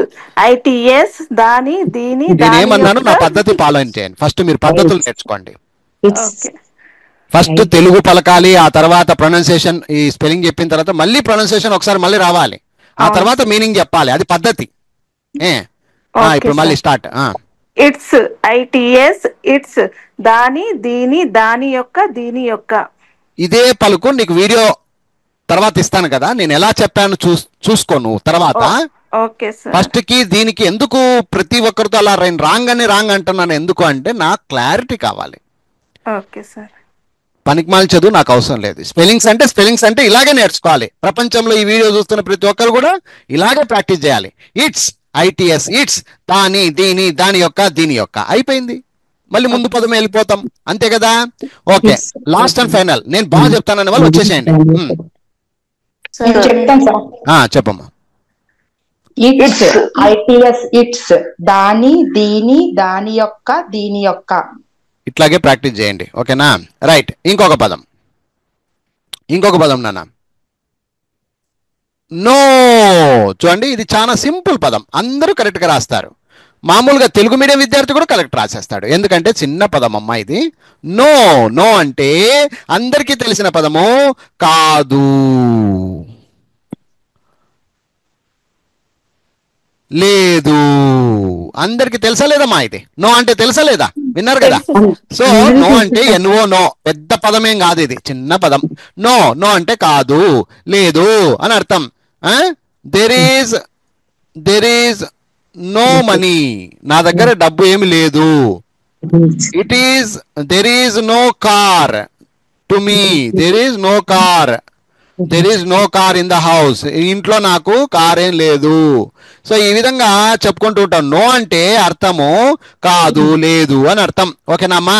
ఐటిఎస్ దాని దీని నేనేమన్నాను, నా పద్ధతి ఫాలో చేయండి. ఫస్ట్ మీరు పద్ధతులు నేర్చుకోండి. ఓకే. ఫస్ట్ తెలుగు పలకాలి, ఆ తర్వాత ప్రొనౌన్సియేషన్, ఈ స్పెల్లింగ్ చెప్పిన తర్వాత మళ్ళీ ప్రొనౌన్సియేషన్ ఒకసారి మళ్ళీ రావాలి, ఆ తర్వాత మీనింగ్ చెప్పాలి, అది పద్ధతి. ఇప్పుడు మళ్ళీ స్టార్ట్. ఇట్స్ ఐటిఎస్ ఇట్స్ దాని దీని దాని యొక్క దీని యొక్క. ఇదే పలుకు నీకు వీడియో తర్వాత ఇస్తాను కదా, నేను ఎలా చెప్పాను చూసుకోను తర్వాత. Okay sir. ఫస్ట్ కి దీనికి ఎందుకు ప్రతి ఒక్కరితో అలా రాంగ్ అంటున్నాను, ఎందుకు అంటే నాకు క్లారిటీ కావాలి. Okay sir. పనికిమాల చదువు నాకు అవసరం లేదు. స్పెల్లింగ్స్ అంటే ఇలాగే నేర్చుకోవాలి. ప్రపంచంలో ఈ వీడియో చూస్తున్న ప్రతి ఒక్కరు కూడా ఇలాగే ప్రాక్టీస్ చేయాలి. ఇట్స్ ఐటిఎస్ ఇట్స్ దాని దీని దాని యొక్క దీని యొక్క అయిపోయింది, మళ్ళీ ముందు పదమే వెళ్ళిపోతాం, అంతే కదా. ఓకే, లాస్ట్ అండ్ ఫైనల్ నేను బాగా చెప్తానని వాళ్ళు వచ్చేసేయండి. నేను చెప్తాను సార్. చెప్పమ్మా. ఇట్స్ ఐటిఎస్ ఇట్స్ దాని దీని దాని యొక్క దీని యొక్క. ఇట్లాగే ప్రాక్టీస్ చేయండి, ఓకేనా. రైట్, ఇంకొక పదం నాన్న, నో. చూడండి, ఇది చాలా సింపుల్ పదం, అందరూ కరెక్ట్గా రాస్తారు. మామూలుగా తెలుగు మీడియం విద్యార్థి కూడా కరెక్ట్ రాసేస్తాడు, ఎందుకంటే చిన్న పదం అమ్మా ఇది. నో. నో అంటే అందరికీ తెలిసిన పదము కాదు, లేదు. అందరికి తెలుసా లేదమ్మా ఇది? నో అంటే తెలుసా లేదా? విన్నారు కదా. సో నో అంటే ఎన్ఓ నో, పెద్ద పదమేం కాదు, ఇది చిన్న పదం. నో. నో అంటే కాదు, లేదు అని అర్థం. దెర్ ఈజ్ నో మనీ, నా దగ్గర డబ్బు ఏమి లేదు. There is no car to me, there is no car, there is no car in the house, ఇంట్లో నాకు కార్ ఏం లేదు. సో ఈ విధంగా చెప్పుకుంటూ ఉంటాం. నో అంటే అర్థము కాదు, లేదు అని అర్థం, ఓకేనామ్మా.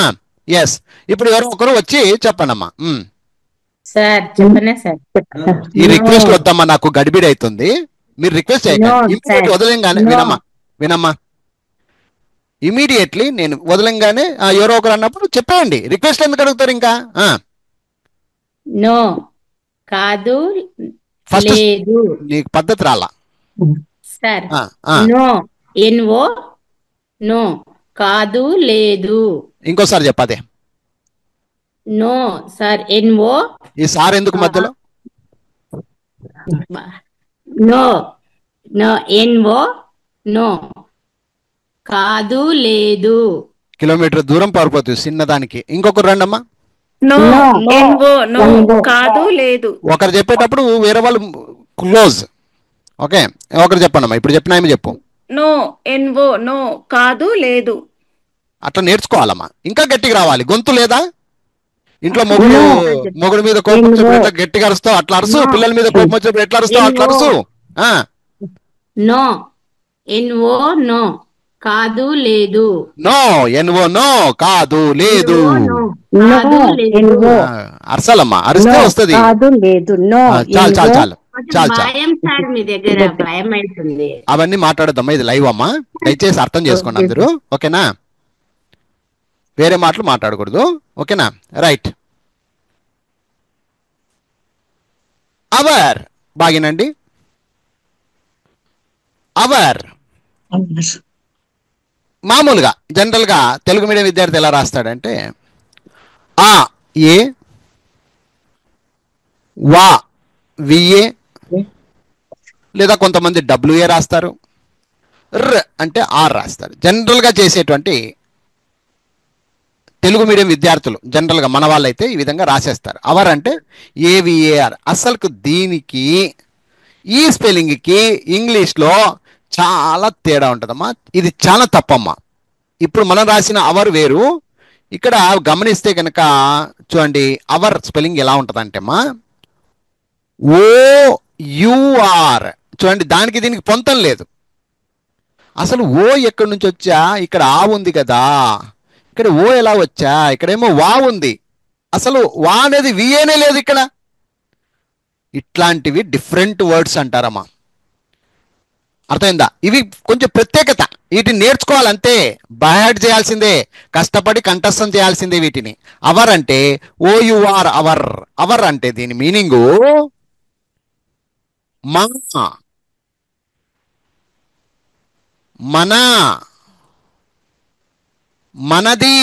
ఎస్, ఇప్పుడు ఎవరో ఒకరు వచ్చి చెప్పండి అమ్మా. సార్ చెప్పనే సార్. ఈ రిక్వెస్ట్ వద్దమ్మా, నాకు గడిబిడి అవుతుంది, మీరు రిక్వెస్ట్ చేయకండి. వదలంగానే వినమ్మా, ఇమీడియట్లీ నేను వదలంగానే ఎవరో ఒకరు అన్నప్పుడు చెప్పేయండి. రిక్వెస్ట్ ఎందుకు అడుగుతారు ఇంకా? నో కాదు, ఫస్ట్ లేదు. నీకు పద్ధతి రాలా సార్. నో ఎన్ఓ నో కాదు, లేదు. ఇంకోసారి చెప్పదే. No sir N O. ఈ సార్ ఎందుకు మధ్యలో? నో నో ఎన్ఓ నో కాదు, లేదు. కిలోమీటర్ దూరం పారిపోతుంది చిన్నదానికి. ఇంకొకరు రండమ్మా. నో ఎన్ఓ నో కాదు, లేదు. ఒకరు చెప్పేటప్పుడు వేరే వాళ్ళు క్లోజ్. ఓకే, ఒకరు చెప్పండమ్మా. ఇప్పుడు చెప్పిన ఆమె చెప్పు. నో ఎన్ఓ నో కాదు, లేదు. అట్లా నేర్చుకోవాలమ్మా, ఇంకా గట్టిగా రావాలి. గొంతు లేదా ఇంట్లో? మొగుడు మీద కోపం వచ్చినప్పుడు గట్టిగా అరుస్తావు, అట్లా అరుసు. పిల్లల మీద కోపం వచ్చినప్పుడు ఎట్లా అరుస్తావు, అట్లా అరుసు. నో ఎన్ఓ నో కాదు, లేదు. నో ఎన్ఓ నో కాదు, లేదు. అరసాలమ్మా, అరిస్తే వస్తుంది. చాలు చాలు చాలు చాలు చాలు, మీ దగ్గర భయం అవుతుంది. అవన్నీ మాట్లాడద్దమ్మా, ఇది లైవ్ అమ్మా, దయచేసి అర్థం చేసుకోండి అందరూ, ఓకేనా. వేరే మాటలు మాట్లాడకూడదు, ఓకేనా. రైట్, అవర్ బాగినండి. అవర్ మామూలుగా జనరల్ గా తెలుగు మీడియం విద్యార్థి ఎలా రాస్తాడంటే ఆ ఏ వా విఏ, లేదా కొంతమంది డబ్ల్యూఏ రాస్తారు. ర్ అంటే ఆర్ రాస్తారు. జనరల్ గా చేసేటువంటి తెలుగు మీడియం విద్యార్థులు జనరల్ గా మన వాళ్ళైతే ఈ విధంగా రాసేస్తారు. అవర్ అంటే ఏవిఏఆర్. అసలుకు దీనికి ఈ స్పెల్లింగ్ కి ఇంగ్లీష్ లో చాలా తేడా ఉంటుందమ్మా. ఇది చాలా తప్పమ్మా. ఇప్పుడు మనం రాసిన అవర్ వేరు. ఇక్కడ గమనిస్తే కనుక చూడండి అవర్ స్పెల్లింగ్ ఎలా ఉంటుందంటే అమ్మా OUR. చూడండి దానికి దీనికి పొంతం లేదు. అసలు ఓ ఎక్కడి నుంచి వచ్చా? ఇక్కడ ఆ ఉంది కదా, ఇక్కడ ఓ ఎలా వచ్చా? ఇక్కడేమో వా ఉంది. అసలు వా అనేది విఏనే లేదు ఇక్కడ. ఇట్లాంటివి డిఫరెంట్ వర్డ్స్ అంటారమ్మా. అర్థమైందా? ఇవి కొంచెం ప్రత్యేకత. వీటిని నేర్చుకోవాలంతే, బైహార్ట్ చేయాల్సిందే, కష్టపడి కంఠస్థం చేయాల్సిందే వీటిని. అవర్ అంటే OUR అవర్. అవర్ అంటే దీని మీనింగు మన, మనది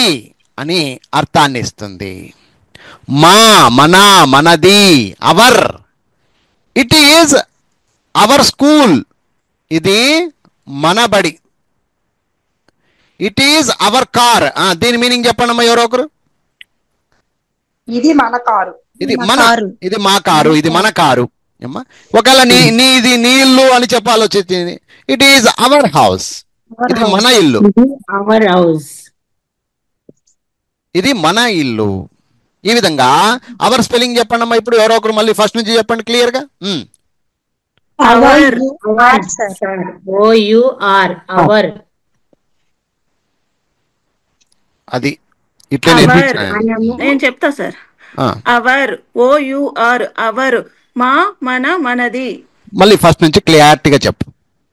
అని అర్థాన్ని ఇస్తుంది. మన, మనది. Our. It is our school. ఇది మన బడి. It is our car. దీని మీనింగ్ చెప్పండి అమ్మా ఎవరో ఒకరు. ఇది మన కారు. ఇది మన, ఇది మా కారు, ఇది మన కారు. ఒకవేళ నీది నీ ఇల్లు అని చెప్పాలొచ్చింది. It is our house. ఇది మన ఇల్లు. Our house. ఇది మన ఇల్లు. ఈ విధంగా అవర్ స్పెల్లింగ్ చెప్పండి అమ్మా. ఇప్పుడు ఎవరో ఒకరు మళ్ళీ ఫస్ట్ నుంచి చెప్పండి క్లియర్ గా. అవర్. OUR our. అది ఇట్లా నేను చెప్తా సార్. Hour OUR our. మా, మన, మనది. మళ్ళీ ఫస్ట్ నుంచి క్లియారిటీగా చెప్పు.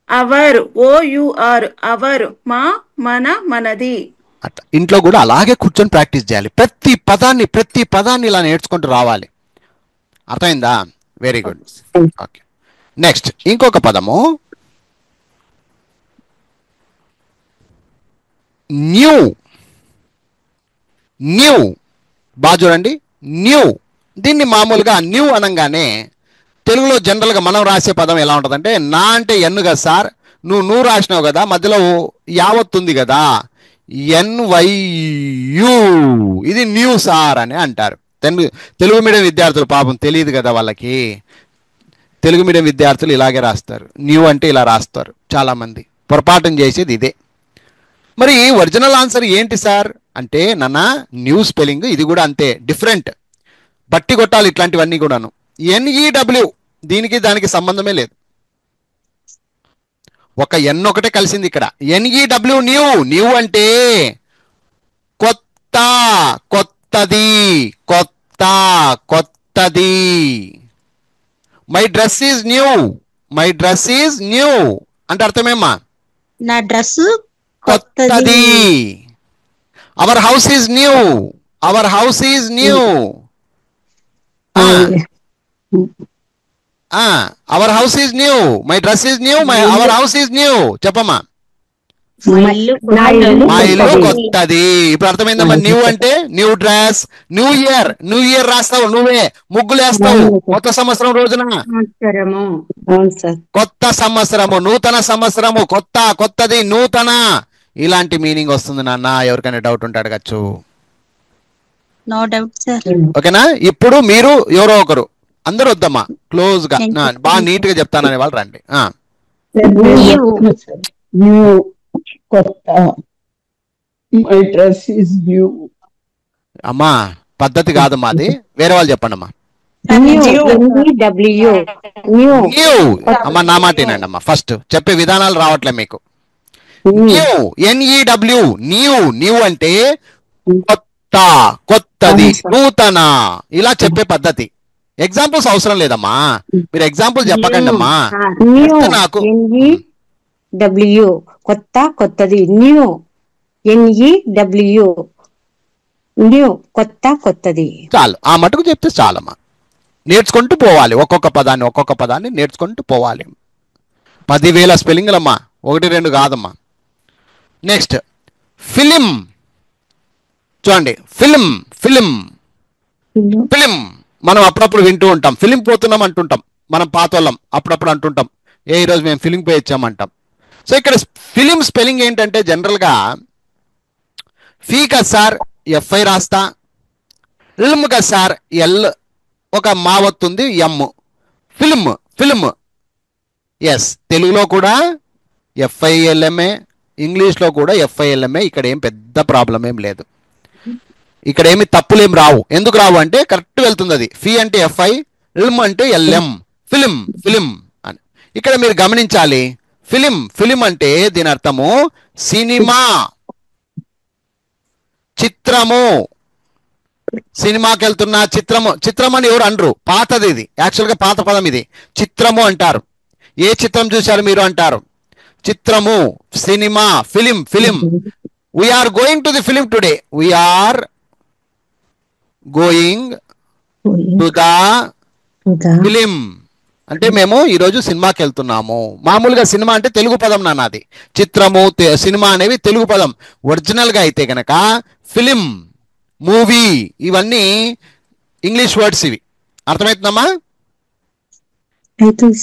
Our OUR our. మా, మన, మనది. అట్లా ఇంట్లో కూడా అలాగే కూర్చొని ప్రాక్టీస్ చేయాలి. ప్రతి పదాన్ని ఇలా నేర్చుకుంటూ రావాలి. అర్థమైందా? Very good. ఓకే, నెక్స్ట్ ఇంకొక పదము న్యూ. న్యూ బాగా చూడండి. న్యూ. దీన్ని మామూలుగా న్యూ అనగానే తెలుగులో జనరల్గా మనం రాసే పదం ఎలా ఉంటుందంటే నా అంటే ఎన్ను కదా సార్, నువ్వు రాసినావు కదా, మధ్యలో యావత్ ఉంది కదా, NYU. ఇది న్యూ సార్ అని అంటారు. తెలుగు మీడియం విద్యార్థులు పాపం తెలియదు కదా వాళ్ళకి. తెలుగు మీడియం విద్యార్థులు ఇలాగే రాస్తారు. న్యూ అంటే ఇలా రాస్తారు. చాలామంది పొరపాటు చేసేది ఇదే. మరి ఒరిజినల్ ఆన్సర్ ఏంటి సార్ అంటే నాన్న న్యూ స్పెల్లింగ్ ఇది కూడా అంతే డిఫరెంట్. బట్టి కొట్టాలి ఇట్లాంటివన్నీ కూడాను. NEW దీనికి దానికి సంబంధమే లేదు. ఒక ఎన్ ఒకటే కలిసింది ఇక్కడ. NEW new. న్యూ అంటే కొత్త, కొత్తది, కొత్త, కొత్తది. My dress is new. My dress is new అంటే అర్థమేమ్మా? నా డ్రెస్ కొత్తది. Our house is new. Our house is new. Our house is new. My dress is new. Our house is new. చెప్పమ్మా. మా ఇల్లు కొత్తది. ఇప్పుడు అర్థమైందమ్మా? న్యూ అంటే new dress, new year. New year రాస్తావు నువ్వే, ముగ్గులు వేస్తావు కొత్త సంవత్సరం రోజున. కొత్త సంవత్సరము, నూతన సంవత్సరము, కొత్త, కొత్తది, నూతన. ఇలాంటి మీనింగ్ వస్తుంది నాన్న. ఎవరికైనా డౌట్ ఉంటే అడగచ్చు. No doubt sir. ఓకేనా? ఇప్పుడు మీరు ఎవరో ఒకరు అందరూ వద్దమ్మా, క్లోజ్ గా బాగా నీట్ గా చెప్తాననే వాళ్ళు రండి. అమ్మా పద్ధతి కాదమ్మా, అది వేరే వాళ్ళు చెప్పండి అమ్మా. న్యూ అమ్మా, నా మాట వినండి అమ్మా. ఫస్ట్ చెప్పే విధానాలు రావట్లే మీకు. New, NEW new. న్యూ అంటే కొత్త, కొత్తది, నూతన, ఇలా చెప్పే పద్ధతి. ఎగ్జాంపుల్స్ అవసరం లేదమ్మా. మీరు ఎగ్జాంపుల్ చెప్పకండి అమ్మా. నాకు NEW కొత్త, కొత్తది. న్యూ. NEW న్యూ, కొత్త, కొత్తది. చాలు, ఆ మటుకు చెప్తే చాలమ్మా. నేర్చుకుంటూ పోవాలి. ఒక్కొక్క పదాన్ని నేర్చుకుంటూ పోవాలి. 10,000 స్పెల్లింగ్లమ్మా, 1-2 కాదమ్మా. Next film. చూడండి, ఫిలిం. ఫిలిం ఫిలిం మనం అప్పుడప్పుడు వింటూ ఉంటాం. ఫిలిం పోతున్నాం అంటుంటాం. మనం పాతోళ్ళం అప్పుడప్పుడు అంటుంటాం, ఈరోజు మేము ఫిలిం పోయి వచ్చామంటాం. సో ఇక్కడ ఫిలిం స్పెల్లింగ్ ఏంటంటే జనరల్గా ఫీ కదా సార్, FI రాస్తా. ఇల్మ్ కదా సార్, L ఒక మావత్తుంది, M. ఫిల్మ్. ఫిల్మ్. ఎస్, తెలుగులో కూడా FILMA, ఇంగ్లీష్లో కూడా FILMA. ఇక్కడ ఏం పెద్ద ప్రాబ్లం ఏం లేదు, ఇక్కడ ఏమి తప్పులేం రావు. ఎందుకు రావు అంటే కరెక్ట్ వెళ్తుంది అది. ఫీ అంటే FI, ఇల్మ్ అంటే LM, ఫిలిం ఫిలిం అని. ఇక్కడ మీరు గమనించాలి, ఫిలిం ఫిలిం అంటే దీని అర్థము సినిమా, చిత్రము. సినిమాకి వెళ్తున్నా చిత్రము, చిత్రం అని ఎవరు అనరు, పాతది ఇది, యాక్చువల్గా పాత పదం ఇది. చిత్రము అంటారు. ఏ చిత్రం చూశారు మీరు అంటారు. చిత్రము, cinema, film film. We are going to the film today, we are going to the film అంటే మేము ఈరోజు సినిమాకి వెళ్తున్నాము. మామూలుగా సినిమా అంటే తెలుగు పదం నాన్నది. చిత్రము, సినిమా అనేవి తెలుగు పదం. ఒరిజినల్గా అయితే కనుక ఫిలిం, మూవీ ఇవన్నీ ఇంగ్లీష్ వర్డ్స్. ఇవి అర్థమవుతుందమ్మా?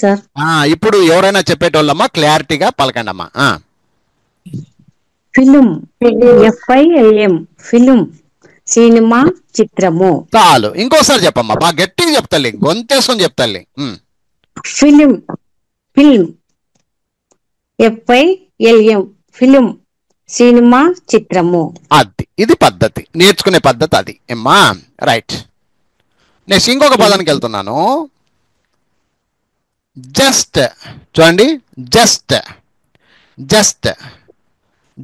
సార్ ఇప్పుడు ఎవరైనా చెప్పేటోళ్ళమ్మా క్లారిటీగా పలకండి అమ్మా. ఫిలిం, FILM, ఫిలిం, సినిమా, చిత్రము. చాలు, ఇంకోసారి చెప్పమ్మా, బాగా గట్టిగా చెప్తాలి, గొంతేసుకొని చెప్తాలి. ఫిలిం, ఫిల్మ్, FILM, ఫిలిం, సినిమా, చిత్రము. అది ఇది పద్ధతి, నేర్చుకునే పద్ధతి అది ఏమ్మా. రైట్, నెక్స్ట్ ఇంకొక పదానికి వెళ్తున్నాను. జస్ట్. చూడండి, జస్ట్ జస్ట్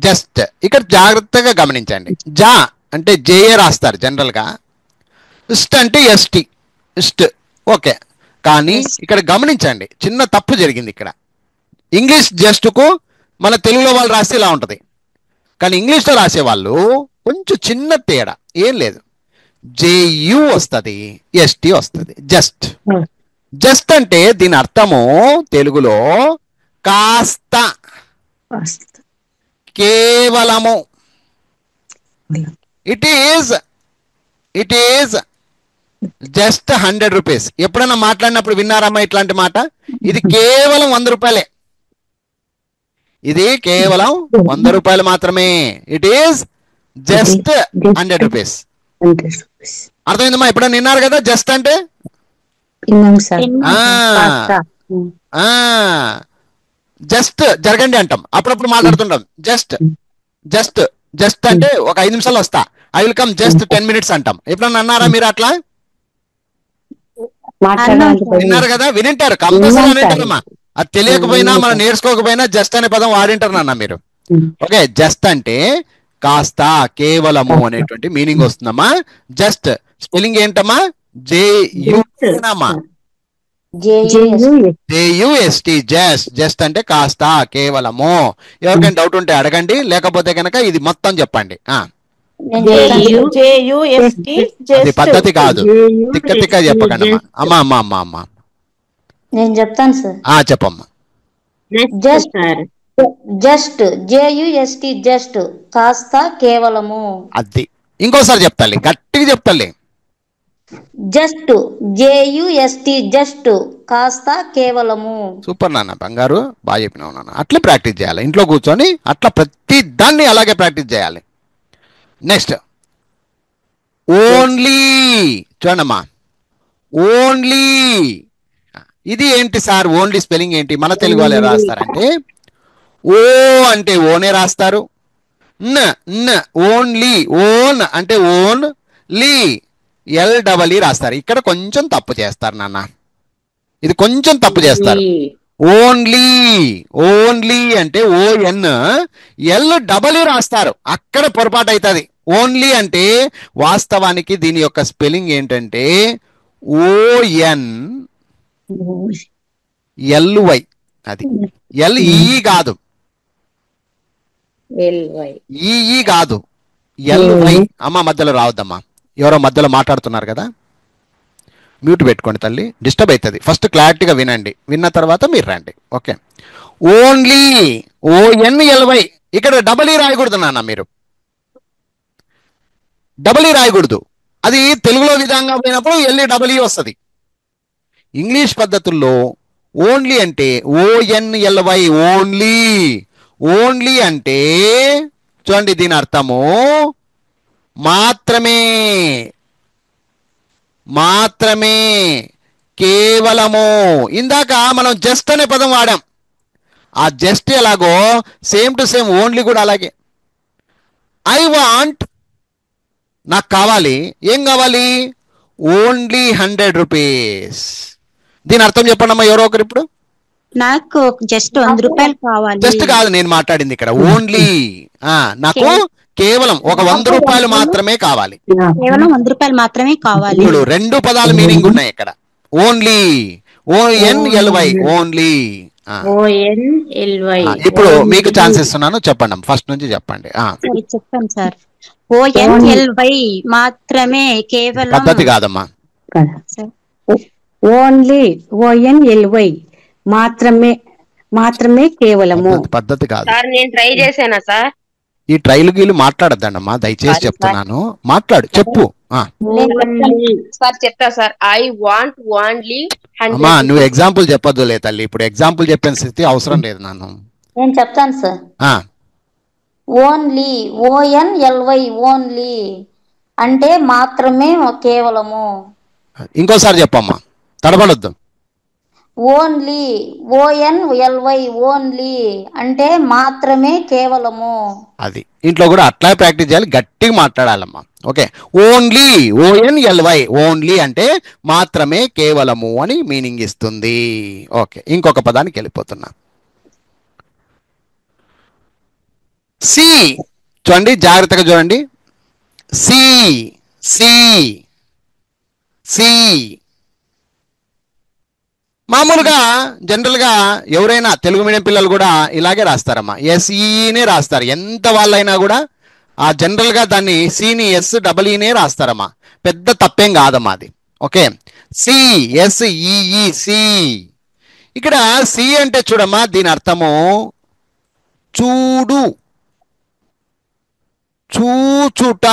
జస్ట్. ఇక్కడ జాగ్రత్తగా గమనించండి. జా అంటే జేఏ రాస్తారు జనరల్గా. ఇస్ట్ అంటే ST, ఇస్ట్. ఓకే, కానీ ఇక్కడ గమనించండి, చిన్న తప్పు జరిగింది ఇక్కడ. ఇంగ్లీష్ జస్ట్కు మన తెలుగులో వాళ్ళు రాస్తే ఇలా ఉంటుంది, కానీ ఇంగ్లీష్లో రాసే వాళ్ళు కొంచెం చిన్న తేడా, ఏం లేదు. JU వస్తుంది, ST వస్తుంది. జస్ట్. జస్ట్ అంటే దీని అర్థము తెలుగులో కాస్త, కేవలము. It is just 100 rupees. ఎప్పుడైనా మాట్లాడినప్పుడు విన్నారమ్మా ఇట్లాంటి మాట? ఇది కేవలం 100 రూపాయలే. ఇది కేవలం 100 రూపాయలు మాత్రమే. It is just 100 rupees. అర్థమైందమ్మా? ఎప్పుడైనా విన్నారు కదా జస్ట్ అంటే? జస్ట్ జరగండి అంటాం, అప్పుడప్పుడు మాట్లాడుతుంటాం. జస్ట్ జస్ట్ జస్ట్ అంటే ఒక 5 నిమిషాలు వస్తా, I will come just 10 minutes అంటాం. ఎప్పుడన్నా అన్నారా మీరు అట్లా? విన్నారు కదా, వినింటారు, కంపల్సరీ వినింటారమ్మా. అది తెలియకపోయినా మనం నేర్చుకోకపోయినా జస్ట్ అనే పదం వాడింటారు నాన్న మీరు. ఓకే, జస్ట్ అంటే కాస్త, కేవలము అనేటువంటి మీనింగ్ వస్తుందమ్మా. జస్ట్ స్పెల్లింగ్ ఏంటమ్మా? JUST. జస్ట్. జస్ట్ అంటే కాస్త, కేవలము. ఎవరికైనా డౌట్ ఉంటే అడగండి, లేకపోతే కనుక ఇది మొత్తం చెప్పండి. అది పద్ధతి కాదు, తిక్క తిక్క చెప్పకండి అమ్మా. అమ్మా అమ్మా అమ్మా నేను చెప్తాను సార్. చెప్పమ్మా. జస్ట్ జస్ట్ JUST, జస్ట్ కాస్త, కేవలము. అది ఇంకోసారి చెప్తాలి, గట్టిగా చెప్తాలి. జస్ట్ JUST, జస్ట్ కాస్త, కేవలము. సూపర్ నాన్న, బంగారు, బాగా చెప్పినావు నాన్న. అట్లే ప్రాక్టీస్ చేయాలి, ఇంట్లో కూర్చొని అట్లా ప్రతి దాన్ని అలాగే ప్రాక్టీస్ చేయాలి. Next only. చూడమ్మా, ఓన్లీ. ఇది ఏంటి సార్, ఓన్లీ స్పెల్లింగ్ ఏంటి? మన తెలుగు వాళ్ళు రాస్తారంటే ఓ అంటే ఓనే రాస్తారు, ఓన్లీ. ఓన్ అంటే ఓన్, లీ LEE రాస్తారు. ఇక్కడ కొంచెం తప్పు చేస్తారు నాన్న, ఇది కొంచెం తప్పు చేస్తారు. ఓన్లీ, ఓన్లీ అంటే ON, LEE రాస్తారు, అక్కడ పొరపాటు అవుతుంది. ఓన్లీ అంటే వాస్తవానికి దీని యొక్క స్పెల్లింగ్ ఏంటంటే ONLY. అది LEE కాదు, EE కాదు, LY. అమ్మ మధ్యలో రావద్దమ్మా, ఎవరో మధ్యలో మాట్లాడుతున్నారు కదా, మ్యూట్ పెట్టుకోండి తల్లి, డిస్టర్బ్ అవుతుంది. ఫస్ట్ క్లారిటీగా వినండి, విన్న తర్వాత మీరు రండి. Okay, only, ONLY. ఇక్కడ EE రాయకూడదు నాన్న, మీరు EE రాయకూడదు. అది తెలుగులో విధంగా పోయినప్పుడు LEE వస్తుంది. ఇంగ్లీష్ పద్ధతుల్లో ఓన్లీ అంటే ONLY, ఓన్లీ. ఓన్లీ అంటే చూడండి, దీని అర్థము మాత్రమే, మాత్రమే, కేవలము. ఇందాక మనం జస్ట్ అనే పదం వాడాం, ఆ జస్ట్ ఎలాగో సేమ్ టు సేమ్ ఓన్లీ కూడా అలాగే. ఐ వాంట్, నాకు కావాలి, ఏం కావాలి? Only 100 rupees. దీని అర్థం చెప్పండి అమ్మా ఎవరో ఒకరు ఇప్పుడు. నాకు జస్ట్ 100 రూపాయలు కావాలి. జస్ట్ కాదు నేను మాట్లాడింది ఇక్కడ, ఓన్లీ. నాకు కేవలం ఒక 100 రూపాయలు మాత్రమే కావాలి. కేవలం 100 రూపాయలు మాత్రమే కావాలి. ఇప్పుడు రెండు పదాల మీనింగ్ ఉన్నాయి ఇక్కడ. Only, ONLY, only. ONLY. ఇప్పుడు మీకు ఛాన్స్ ఇస్తున్నాను, చెప్పండి ఫస్ట్ నుంచి చెప్పండి. సరే చెప్తాను సార్. ONLY మాత్రమే, కేవలం. పద్ధతి కాదమ్మా. ఓన్లీ, ONLY మాత్రమే, మాత్రమే కేవలము. పద్ధతి కాదు సార్. నేను ట్రై చేశానా సార్? ఈ ట్రైల్ గీలు మాట్లాడద్దండమ్మా దయచేసి చెప్తున్నాను. మాట్లాడు, చెప్పు. సార్ చెప్తా సార్. I want only 100. అమ్మా నువ్వు ఎగ్జాంపుల్ చెప్పొద్దులే తల్లి, ఇప్పుడు ఎగ్జాంపుల్ చెప్పిన స్థితి అవసరం లేదు నన్ను. నేను చెప్తాను సార్. ఓన్లీ, ONLY, ఓన్లీ అంటే మాత్రమే, కేవలము. ఇంకోసారి చెప్పమ్మా, తడబడొద్దు. ఓన్లీ, ONLY, ఓన్లీ అంటే మాత్రమే, కేవలము. అది ఇంట్లో కూడా అట్లా ప్రాక్టీస్ చేయాలి, గట్టిగా మాట్లాడాలమ్మా. ఓకే, ఓన్లీ, ONLY, ఓన్లీ అంటే మాత్రమే, కేవలము అని మీనింగ్ ఇస్తుంది. ఓకే, ఇంకొక పదానికి వెళ్ళిపోతున్నా. సి, చూడండి జాగ్రత్తగా చూడండి. See, see, see. మామూలుగా జనరల్గా ఎవరైనా తెలుగు మీడియం పిల్లలు కూడా ఇలాగే రాస్తారమ్మా, SEనే రాస్తారు. ఎంత వాళ్ళైనా కూడా ఆ జనరల్గా దాన్ని సిని SEE రాస్తారమ్మా. పెద్ద తప్పేం కాదమ్మా అది. Okay, SEE, see. ఇక్కడ సి అంటే చూడమ్మా, దీని అర్థము చూడు, చూచుట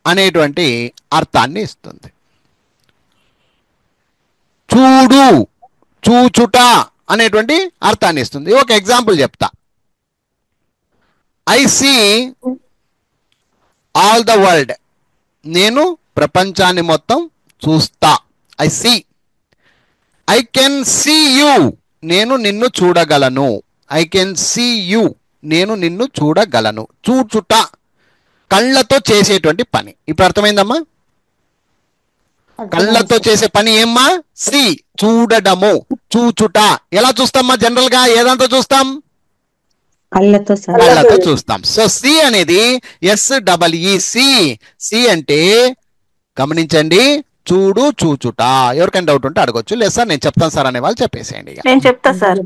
అనేటువంటి అర్థాన్ని ఇస్తుంది. చూడు, చూచుట అనేటువంటి అర్థాన్ని ఇస్తుంది. ఒక ఎగ్జాంపుల్ చెప్తా. I see all the world, నేను ప్రపంచాన్ని మొత్తం చూస్తా. I see. I can see you, నేను నిన్ను చూడగలను. ఐ కెన్ సీ యూ, నేను నిన్ను చూడగలను. చూచుట కళ్ళతో చేసేటువంటి పని. ఇప్పుడు అర్థమైందమ్మా? కళ్ళతో చేసే పని ఏమ్మా? సి, చూడడము, చూచుట. ఎలా చూస్తామా? జనరల్ గా ఏదంతా చూస్తాం? కళ్ళతో చూస్తాం. సో సి అనేది SEE, సి అంటే గమనించండి, చూడు, చూచుట. ఎవరికైనా డౌట్ ఉంటే అడగొచ్చు, లేదు సార్ నేను చెప్తాను సార్ అనే వాళ్ళు చెప్పేసేయండి. నేను చెప్తా సార్.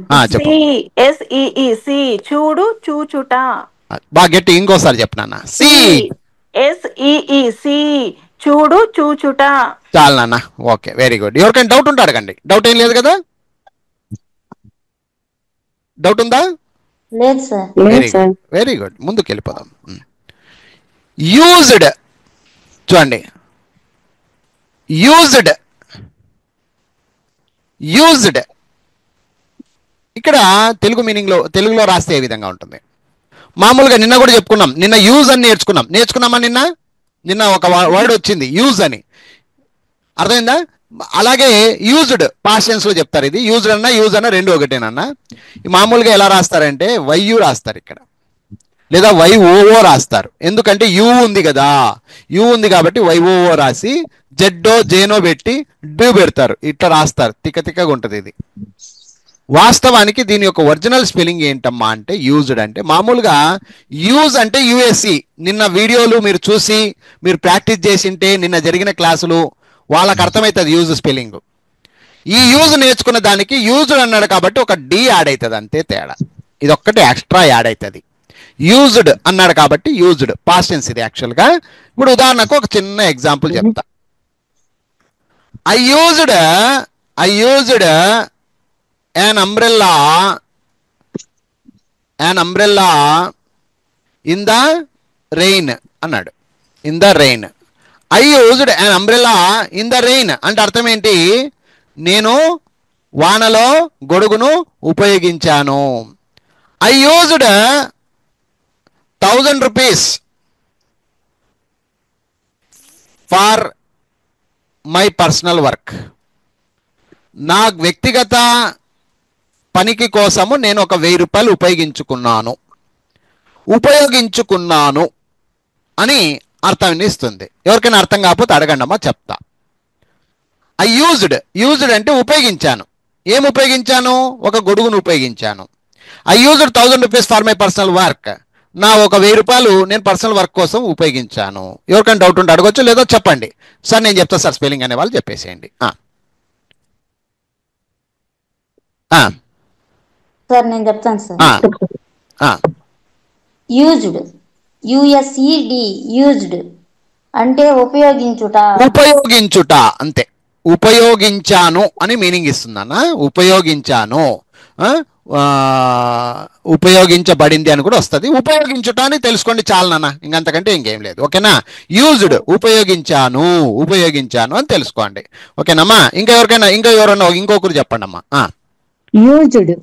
SEE, సి, చూడు, చూచుట. బాగా గట్టి ఇంకోసారి చెప్పనా? సి, SEE, సి, చూడు, చూచుట. చాలు నాన్న. Okay, very good. ఎవరికైనా డౌట్ ఉంటే అడగండి. డౌట్ ఏం లేదు కదా? డౌట్ ఉందా? లేదు sir. Very good, very good. ముందుకు వెళ్ళిపోదాం. యూజ్డ్, చూడండి. యూజ్డ్, యూజ్డ్ ఇక్కడ తెలుగు మీనింగ్లో, తెలుగులో రాస్తే ఏ విధంగా ఉంటుంది? మామూలుగా నిన్న కూడా చెప్పుకున్నాం, నిన్న యూజ్ అని నేర్చుకున్నామా? నిన్న ఒక వర్డ్ వచ్చింది యూజ్ అని, అర్థమైందా? అలాగే యూజ్డ్ పాస్ట్ టెన్స్ లో చెప్తారు. ఇది యూజ్డ్ అన్నా యూజ్ అన్నా రెండు ఒకటేనన్నా. మామూలుగా ఎలా రాస్తారంటే YU రాస్తారు ఇక్కడ, లేదా YOO రాస్తారు. ఎందుకంటే యూ ఉంది కదా, యూ ఉంది కాబట్టి YOO రాసి జెడ్డో జేనో పెట్టి డ్యూ పెడతారు. ఇట్లా రాస్తారు, తిక్క తిక్కగా ఉంటుంది ఇది. వాస్తవానికి దీని యొక్క ఒరిజినల్ స్పెల్లింగ్ ఏంటమ్మా అంటే యూజ్డ్ అంటే, మామూలుగా యూజ్ అంటే USE. నిన్న వీడియోలు మీరు చూసి మీరు ప్రాక్టీస్ చేసింటే, నిన్న జరిగిన క్లాసులు వాళ్ళకి అర్థమవుతుంది యూజ్ స్పెల్లింగ్. ఈ యూజ్ నేర్చుకున్న దానికి యూజ్డ్ అన్నాడు కాబట్టి ఒక D యాడ్ అవుతుంది, అంతే తేడా. ఇది ఒక్కటే ఎక్స్ట్రా యాడ్ అవుతుంది. యూజ్డ్ అన్నాడు కాబట్టి యూజ్డ్ పాస్ట్ టెన్స్ ఇది యాక్చువల్గా. ఇప్పుడు ఉదాహరణకు ఒక చిన్న ఎగ్జాంపుల్ చెప్తా. I used an umbrella in the rain అన్నాడు. In the rain. I used an umbrella in the rain అంటే అర్థం ఏంటి? నేను వానలో గొడుగును ఉపయోగించాను. I used 1000 rupees for my personal work. నా వ్యక్తిగత పనికి కోసము నేను ఒక 1000 రూపాయలు ఉపయోగించుకున్నాను అని అర్థం ఇస్తుంది. ఎవరికైనా అర్థం కాకపోతే అడగండి అమ్మా, చెప్తా. ఐ యూజ్డ్ అంటే ఉపయోగించాను. ఏం ఉపయోగించాను? ఒక గొడుగును ఉపయోగించాను. I used 1000 rupees for my personal work. నా ఒక 1000 రూపాయలు నేను పర్సనల్ వర్క్ కోసం ఉపయోగించాను. ఎవరికైనా డౌట్ ఉంటే అడగొచ్చు, లేదో చెప్పండి. సార్ నేను చెప్తా సార్ స్పెల్లింగ్ అనే వాళ్ళు చెప్పేసేయండి. సార్ నేను చెప్తాను సార్. యూజ్డ్, యుఎస్ఈడి, యూజ్డ్ అంటే ఉపయోగించుట అంతే. ఉపయోగించాను అని మీనింగ్ ఇస్తుందన్న. ఉపయోగించాను, ఉపయోగించబడింది అని కూడా వస్తుంది. ఉపయోగించుట అని తెలుసుకోండి చాలు నాన్న, ఇంకంతకంటే ఇంకేం లేదు. ఓకేనా? యూజ్డ్ ఉపయోగించాను అని తెలుసుకోండి. ఓకేనమ్మా? ఇంకా ఎవరైనా ఇంకొకరు చెప్పండి అమ్మా. యూజ్డ్,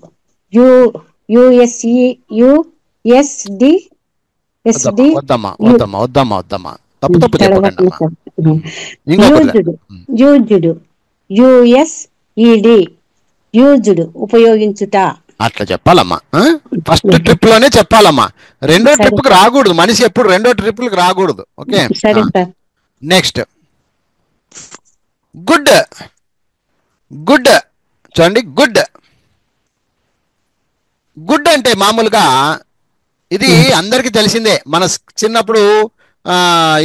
వద్దమ్మా తప్పు చెప్పకండి. యూజ్డ్ ఉపయోగించుట అట్లా చెప్పాలమ్మా. ఫస్ట్ ట్రిప్ లోనే చెప్పాలమ్మా. రెండో ట్రిప్ కి రాకూడదు. మనిషి ఎప్పుడు రెండో ట్రిప్లకు రాకూడదు. ఓకే, నెక్స్ట్ గుడ్ చూడండి. గుడ్ అంటే మామూలుగా ఇది అందరికి తెలిసిందే. మన చిన్నప్పుడు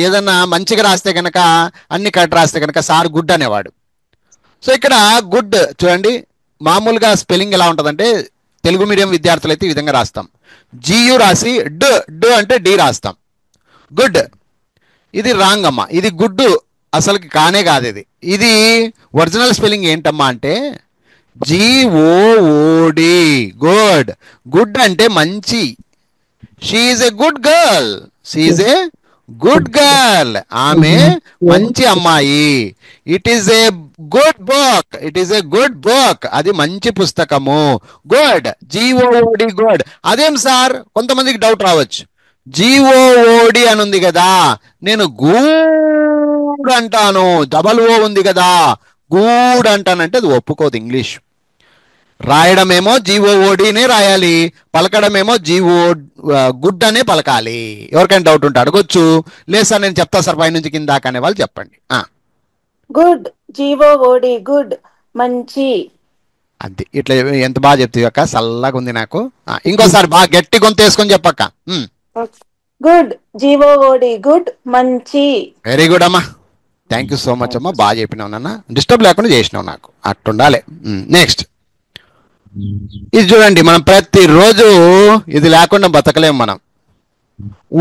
ఏదన్నా మంచిగా రాస్తే కనుక, అన్ని కరెక్ట్ రాస్తే కనుక సార్ గుడ్ అనేవాడు. సో ఇక్కడ గుడ్ చూడండి, మామూలుగా స్పెల్లింగ్ ఎలా ఉంటుందంటే, తెలుగు మీడియం విద్యార్థులు అయితే ఈ విధంగా రాస్తాం. జియు రాసి డ్ అంటే డి రాస్తాం. గుడ్. ఇది రాంగ్ అమ్మా. ఇది గుడ్ అసలుకి కానే కాదు. ఇది ఒరిజినల్ స్పెల్లింగ్ ఏంటమ్మా అంటే GOOD. గుడ్ అంటే మంచి. She is a good girl. ఆమె మంచి అమ్మాయి. It is a good book. అది మంచి పుస్తకము. Good, GOOD, good. అదేం సార్, కొంతమందికి డౌట్ రావచ్చు. GOOD అని ఉంది కదా, నేను గూడ్ అంటాను. O ఉంది కదా, గూడ్ అంటానంటే అది ఒప్పుకోదు. ఇంగ్లీష్ రాయడమేమో GOODనే రాయాలి, పలకడమేమో గుడ్ అనే పలకాలి. ఎవరికైనా డౌట్ ఉంటే అడగొచ్చు. లేదు సార్ నేను చెప్తా సార్ పై నుంచి కింద అనే వాళ్ళు చెప్పండి. గుడ్, GOOD, గుడ్, మంచి. అది ఇట్లా ఎంత బాగా చెప్తావు అక్క, చల్లగా ఉంది నాకు. ఇంకోసారి బాగా గట్టి గొంతు వేసుకొని చెప్పక్క. గుడ్, GOOD, గుడ్, మంచి. వెరీ గుడ్ అమ్మా, థ్యాంక్ యూ సో మచ్ అమ్మా. బాగా చెప్పినావు నాన్న, డిస్టర్బ్ లేకుండా చేసినావు నాకు. అట్టుండాలి. నెక్స్ట్ ఇది చూడండి, మనం ప్రతిరోజు ఇది లేకుండా బతకలేము మనం.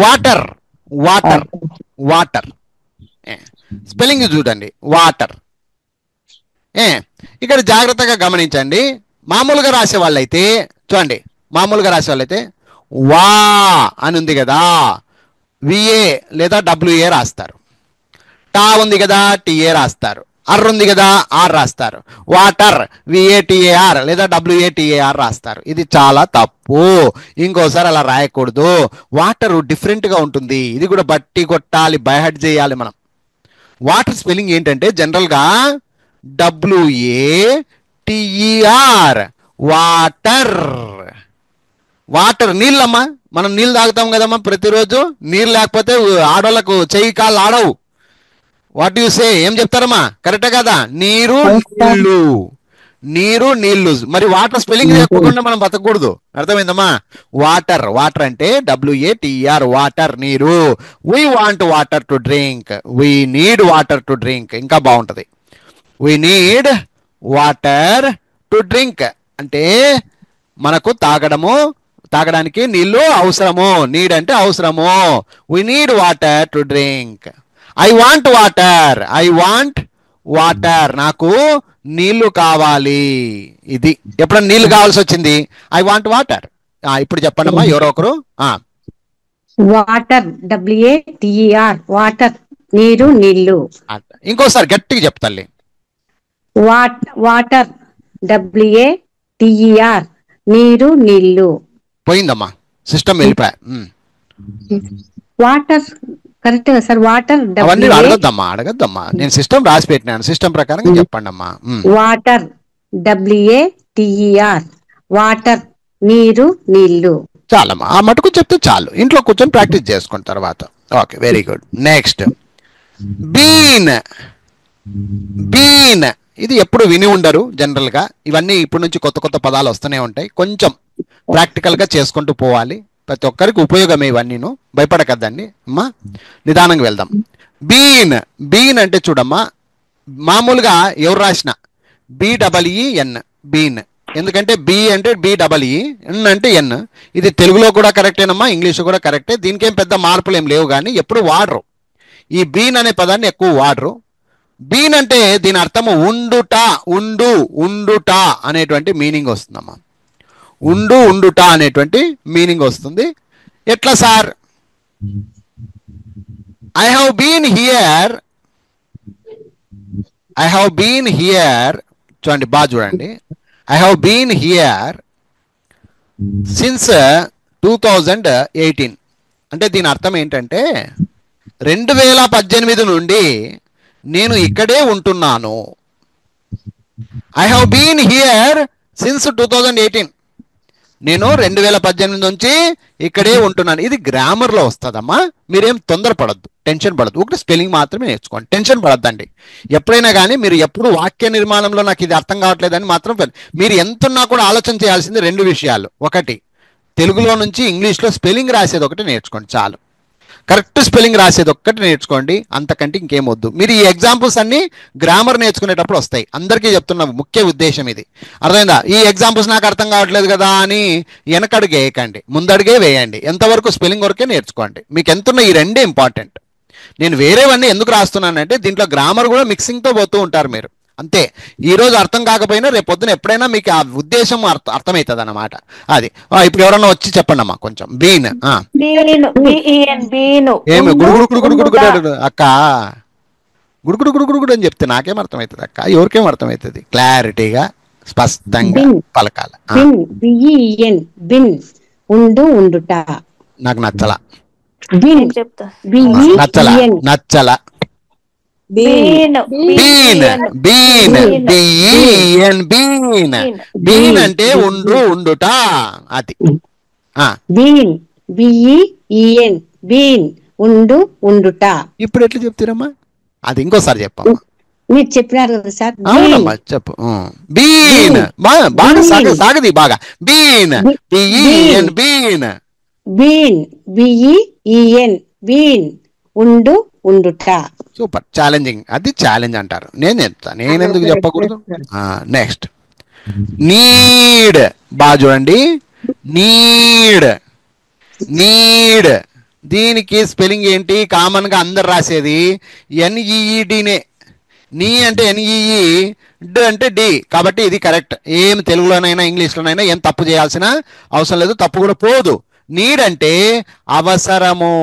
వాటర్ స్పెల్లింగ్ చూడండి. వాటర్. ఇక్కడ జాగ్రత్తగా గమనించండి. మామూలుగా రాసే వాళ్ళైతే చూడండి, వా అని ఉంది కదా, VA లేదా WA రాస్తారు. టా ఉంది కదా, TA రాస్తారు. అర్ ఉంది కదా, ఆర్ రాస్తారు. వాటర్, VATAR లేదా WATAR రాస్తారు. ఇది చాలా తప్పు. ఇంకోసారి అలా రాయకూడదు. వాటర్ డిఫరెంట్గా ఉంటుంది. ఇది కూడా బట్టి కొట్టాలి, బైహర్ట్ చేయాలి మనం. వాటర్ స్పెల్లింగ్ ఏంటంటే జనరల్గా WATER, వాటర్. నీళ్ళమ్మా, మనం నీళ్ళు తాగుతాం కదమ్మా ప్రతిరోజు. నీళ్ళు లేకపోతే ఆడోళ్ళకు చెయ్యి కాళ్ళు ఆడవు. వాట్ యు సే, ఏం చెప్తారమ్మా, కరెక్టే కదా? నీరు నీళ్లు. మరి వాటర్ స్పెల్లింగ్ లేకుండా మనం బతకూడదు. అర్థమైందమ్మా? వాటర్ అంటే WATER, వాటర్, నీరు. We want water to drink, we need water to drink. ఇంకా బాగుంటది. We need water to drink అంటే మనకు తాగడానికి నీళ్లు అవసరము. నీడ్ అంటే అవసరము. We need water to drink. I want water, నాకు నీళ్లు కావాలి. ఇది ఎప్పుడన్నా నీళ్లు కావాల్సి వచ్చింది, ఐ వాంట్ వాటర్. ఇప్పుడు చెప్పండి అమ్మా ఎవరో ఒకరు. వాటర్, WATER, వాటర్, నీళ్లు. ఇంకోసారి గట్టిగా చెప్తాలి. వాటర్, WATER, నీళ్లు. పోయిందమ్మా, సిస్టమ్ వెళ్ళిపోయా. వాటర్ కరెక్ట్ గా సార్. వాటర్, అవన్నీ అడగద్దమ్మా. నేను సిస్టమ్ రాసి పెట్టినాను, సిస్టమ్ ప్రకారం చెప్పండి అమ్మా. వాటర్, WATER, వాటర్ నీరు నీళ్లు. చాలమ్మా, ఆ మటుకు చెప్తే చాలు. ఇంట్లో కూర్చొని ప్రాక్టీస్ చేసుకున్న తర్వాత. Okay, very good. Next been. Been ఇది ఎప్పుడు విని ఉండరు జనరల్గా. ఇవన్నీ ఇప్పటి నుంచి కొత్త కొత్త పదాలు వస్తూనే ఉంటాయి. కొంచెం ప్రాక్టికల్గా చేసుకుంటూ పోవాలి. ప్రతి ఒక్కరికి ఉపయోగమే ఇవన్నీను. భయపడకద్దండి అమ్మా, నిదానంగా వెళ్దాం. బీన్. బీన్ అంటే చూడమ్మా, మామూలుగా ఎవరు రాసిన BEEN బీన్. ఎందుకంటే బి అంటే BEE, ఎన్ అంటే ఎన్. ఇది తెలుగులో కూడా కరెక్టేనమ్మా, ఇంగ్లీష్ కూడా కరెక్టే. దీనికేం పెద్ద మార్పులు ఏం లేవు, కానీ ఎప్పుడు వాడరు. ఈ బీన్ అనే పదాన్ని ఎక్కువ వాడరు. బీన్ అంటే దీని అర్థము ఉండుట, ఉండు ఉండుట అనేటువంటి మీనింగ్ వస్తుందమ్మా. ఉండు ఉండుట అనేటువంటి మీనింగ్ వస్తుంది. ఎట్లా sir? I have been here. I have been here. చూడండి, బాగా చూడండి. I have been here since 2018. అంటే దీని అర్థం ఏంటంటే 2018 నుండి నేను ఇక్కడే ఉంటున్నాను. I have been here since 2018. నేను 2018 నుంచి ఇక్కడే ఉంటున్నాను. ఇది గ్రామర్లో వస్తుందమ్మా. మీరేం తొందరపడద్దు, టెన్షన్ పడద్దు. ఒకటి స్పెల్లింగ్ మాత్రమే నేర్చుకోండి, టెన్షన్ పడద్దండి. ఎప్పుడైనా కానీ మీరు ఎప్పుడు వాక్య నిర్మాణంలో నాకు ఇది అర్థం కావట్లేదని మాత్రం మీరు ఎంతున్నా కూడా ఆలోచన చేయాల్సింది 2 విషయాలు. ఒకటి, తెలుగులో నుంచి ఇంగ్లీష్లో స్పెల్లింగ్ రాసేది ఒకటి నేర్చుకోండి చాలు. కరెక్ట్ స్పెల్లింగ్ రాసేది ఒక్కటి నేర్చుకోండి, అంతకంటే ఇంకేం వద్దు. మీరు ఈ ఎగ్జాంపుల్స్ అన్ని గ్రామర్ నేర్చుకునేటప్పుడు వస్తాయి. అందరికీ చెప్తున్న ముఖ్య ఉద్దేశం ఇది, అర్థమైందా? ఈ ఎగ్జాంపుల్స్ నాకు అర్థం కావట్లేదు కదా అని వెనకడుగు వేయకండి, ముందడుగే వేయండి. ఎంతవరకు స్పెల్లింగ్ వరకే నేర్చుకోండి. మీకు ఎంతున్న ఈ రెండే ఇంపార్టెంట్. నేను వేరేవన్నీ ఎందుకు రాస్తున్నానంటే దీంట్లో గ్రామర్ కూడా మిక్సింగ్తో పోతూ ఉంటారు మీరు, అంతే. ఈ రోజు అర్థం కాకపోయినా రేపు పొద్దున ఎప్పుడైనా మీకు ఆ ఉద్దేశం అర్థమవుతుంది అన్నమాట. అది ఇప్పుడు ఎవరన్నా వచ్చి చెప్పండి అమ్మా కొంచెం. బీన్ ఏమి గుడుగుడు అక్క, గుడుగుడు అని చెప్తే నాకేం అర్థమవుతుంది అక్క? ఎవరికేం అర్థమవుతుంది? క్లారిటీగా స్పష్టంగా పలకాల. ఉండు ఉండుట. నాకు నచ్చలా, నచ్చలా నచ్చలా. Been been been been been అంటే ఉండు ఉండుట. అది బీన్ BEEN బీన్ ఉండు ఉండుట. ఇప్పుడు ఎట్లా చెప్తారమ్మా? అది ఇంకోసారి చెప్పమ్మా. మీరు చెప్పినారు కదా సార్. అవునమ్మా చెప్పు. బీన్ బాగా సాగది బాగా. Been BEEN been. Been BEEN been ఉండు ఉండుట. Super, challenging. అది ఛాలెంజ్ అంటారు. నేను చెప్తా, నేను ఎందుకు చెప్పకూడదు? Next need. బాగా చూడండి, నీడ్. నీడ్ దీనికి స్పెల్లింగ్ ఏంటి? కామన్ గా అందరు రాసేది NEEDనే. నీ అంటే NEE, డ్ అంటే డి. కాబట్టి ఇది కరెక్ట్. ఏం తెలుగులోనైనా ఇంగ్లీష్లోనైనా ఏం తప్పు చేయాల్సిన అవసరం లేదు, తప్పు కూడా పోదు. నీడ్ అంటే అవసరము.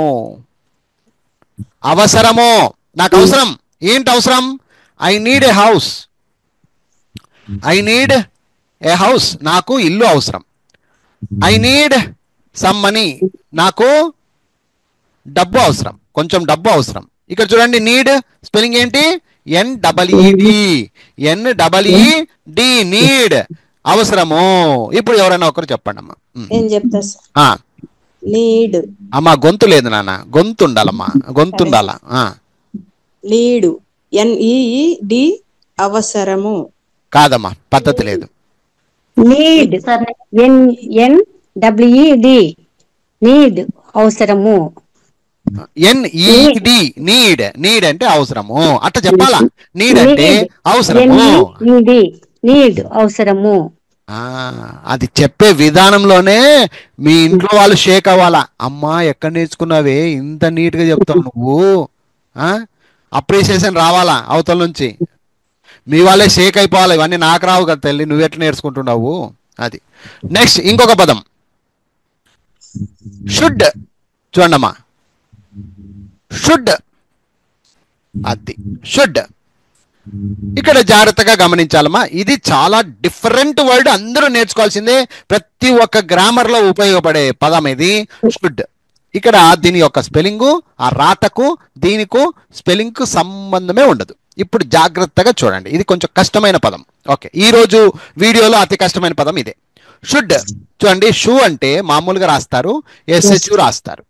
అవసరము, నాకు అవసరం. ఏంటి అవసరం? I need a house. I need a house, నాకు ఇల్లు అవసరం. ఐ నీడ్ సమ్ మనీ, నాకు డబ్బు అవసరం, కొంచెం డబ్బు అవసరం. ఇక్కడ చూడండి, నీడ్ స్పెల్లింగ్ ఏంటి? NEED. NEED నీడ్, అవసరము. ఇప్పుడు ఎవరైనా ఒకరు చెప్పండి అమ్మా. నేను చెప్తా సార్. లీడ్. అమ్మా గొంతు లేదు నాన్న, గొంతు ఉండాలమ్మా, గొంతు ఉండాలా. లీడు NEED అవసరము కాదమ్మా, పద్ధతి లేదు. నీడ్ NNEED నీడ్ అవసరము. NEED need. నీడ్ అంటే అవసరము, అట్లా చెప్పాలా? నీడ్ అంటే అవసరము. నీడ్ అవసరము. అది చెప్పే విధానంలోనే మీ ఇంట్లో వాళ్ళు షేక్ అవ్వాలా. అమ్మా ఎక్కడ నేర్చుకున్నావే ఇంత నీట్ గా చెప్తావు నువ్వు? అప్రిసియేషన్ రావాలా అవతల నుంచి. మీ వాళ్ళే షేక్ అయిపోవాలి. ఇవన్నీ నాకు రావు కదా తల్లి, నువ్వు ఎట్లా నేర్చుకుంటున్నావు? అది. నెక్స్ట్ ఇంకొక పదం షుడ్. చూడండమ్మా, షుడ్. అది షుడ్. ఇక్కడ జాగ్రత్తగా గమనించాలమ్మా, ఇది చాలా డిఫరెంట్ వర్డ్, అందరూ నేర్చుకోవాల్సిందే. ప్రతి ఒక్క గ్రామర్ లో ఉపయోగపడే పదం ఇది షుడ్. ఇక్కడ దీని యొక్క స్పెల్లింగ్, ఆ రాతకు దీనికి స్పెల్లింగ్ కు సంబంధమే ఉండదు. ఇప్పుడు జాగ్రత్తగా చూడండి, ఇది కొంచెం కష్టమైన పదం. ఓకే, ఈ రోజు వీడియోలో అతి కష్టమైన పదం ఇదే. షుడ్ చూడండి, షూ అంటే మామూలుగా రాస్తారు, ఎస్హెచ్యు రాస్తారు.